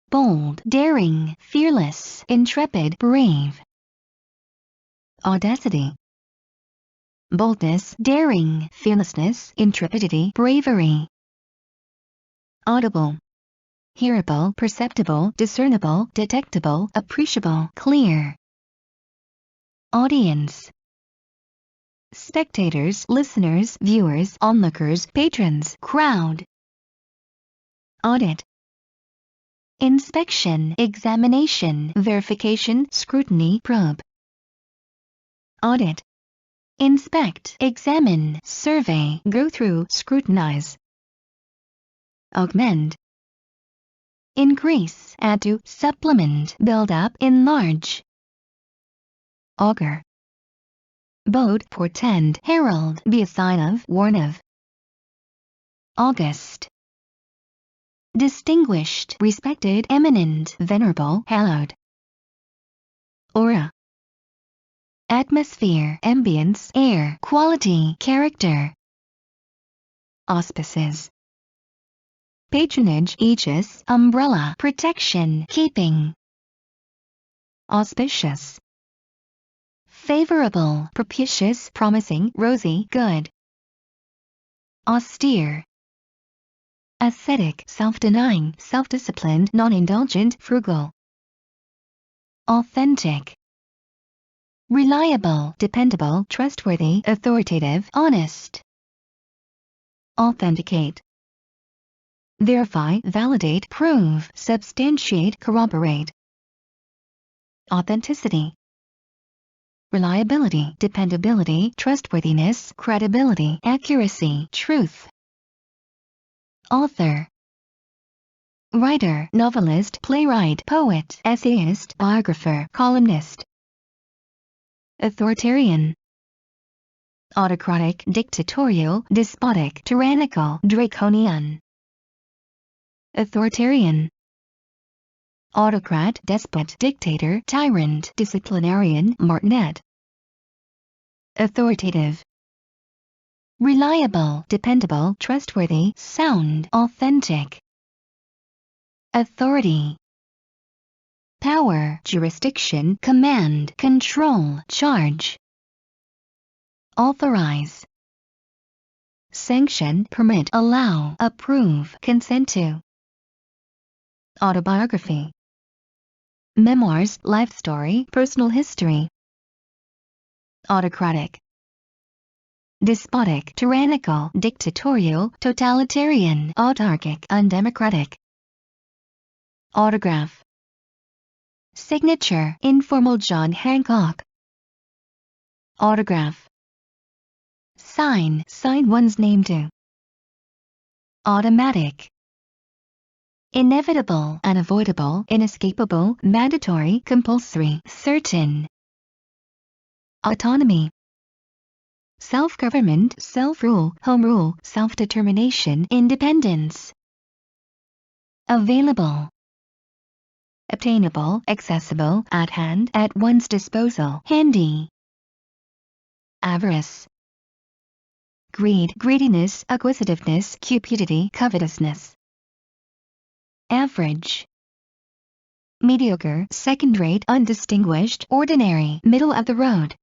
bold, daring, fearless, intrepid, brave. Audacity, boldness, daring, fearlessness, intrepidity, bravery. Audible, hearable, perceptible, discernible, detectable, appreciable, clear. Audience, spectators, listeners, viewers, onlookers, patrons, crowd. Audit, inspection, examination, verification, scrutiny, probe. Audit, inspect, examine, survey, go through, scrutinize. Augment, increase, add to, supplement, build up, enlarge. Augur, bode, portend, herald, be a sign of, warn of. August, distinguished, respected, eminent, venerable, hallowed. Aura, atmosphere, ambience, air, quality, character. Auspices, patronage, aegis, umbrella, protection, keeping. Auspicious, favorable, propitious, promising, rosy, good. austere, ascetic, self-denying, self-disciplined, non-indulgent, frugal, authentic, reliable, dependable, trustworthy, authoritative, honest, authenticate, verify, validate, prove, substantiate, corroborate, authenticity, reliability, dependability, trustworthiness, credibility, accuracy, truth, author, writer, novelist, playwright, poet, essayist, biographer, columnist, authoritarian, autocratic, dictatorial, despotic, tyrannical, draconian, authoritarian, autocrat, despot, dictator, tyrant, disciplinarian, martinet, authoritative, reliable, dependable, trustworthy, sound, authentic, authority, power, jurisdiction, command, control, charge, authorize, sanction, permit, allow, approve, consent to, autobiography, memoirs, life story, personal history, autocratic, despotic, tyrannical, dictatorial, totalitarian, autarkic, undemocratic, autograph, signature, informal John Hancock, autograph, sign, sign one's name to, automatic, inevitable, unavoidable, inescapable, mandatory, compulsory, certain, autonomy, self-government, self-rule, home rule, self-determination, independence, available, obtainable, accessible, at hand, at one's disposal, handy, avarice, greed, greediness, acquisitiveness, cupidity, covetousness, average, mediocre, second-rate, undistinguished, ordinary, middle of the road,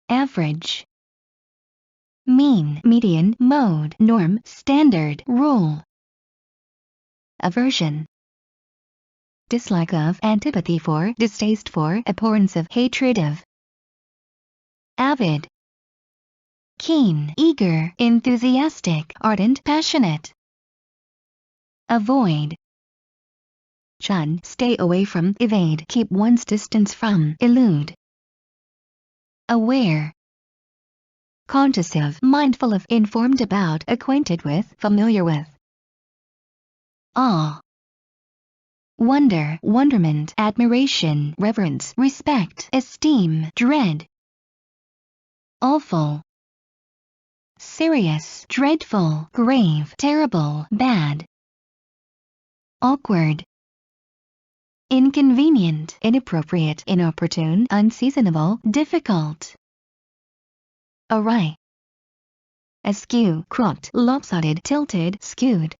average, mean, median, mode, norm, standard, rule, aversion, dislike of, antipathy for, distaste for, abhorrence of, hatred of, avid, keen, eager, enthusiastic, ardent, passionate, avoid, shun, stay away from, evade, keep one's distance from, elude, aware, conscious of, mindful of, informed about, acquainted with, familiar with, awe, wonder, wonderment, admiration, reverence, respect, esteem, dread, awful, serious, dreadful, grave, terrible, bad, awkward, inconvenient, inappropriate, inopportune, unseasonable, difficult, awry, askew, crooked, lopsided, tilted, skewed,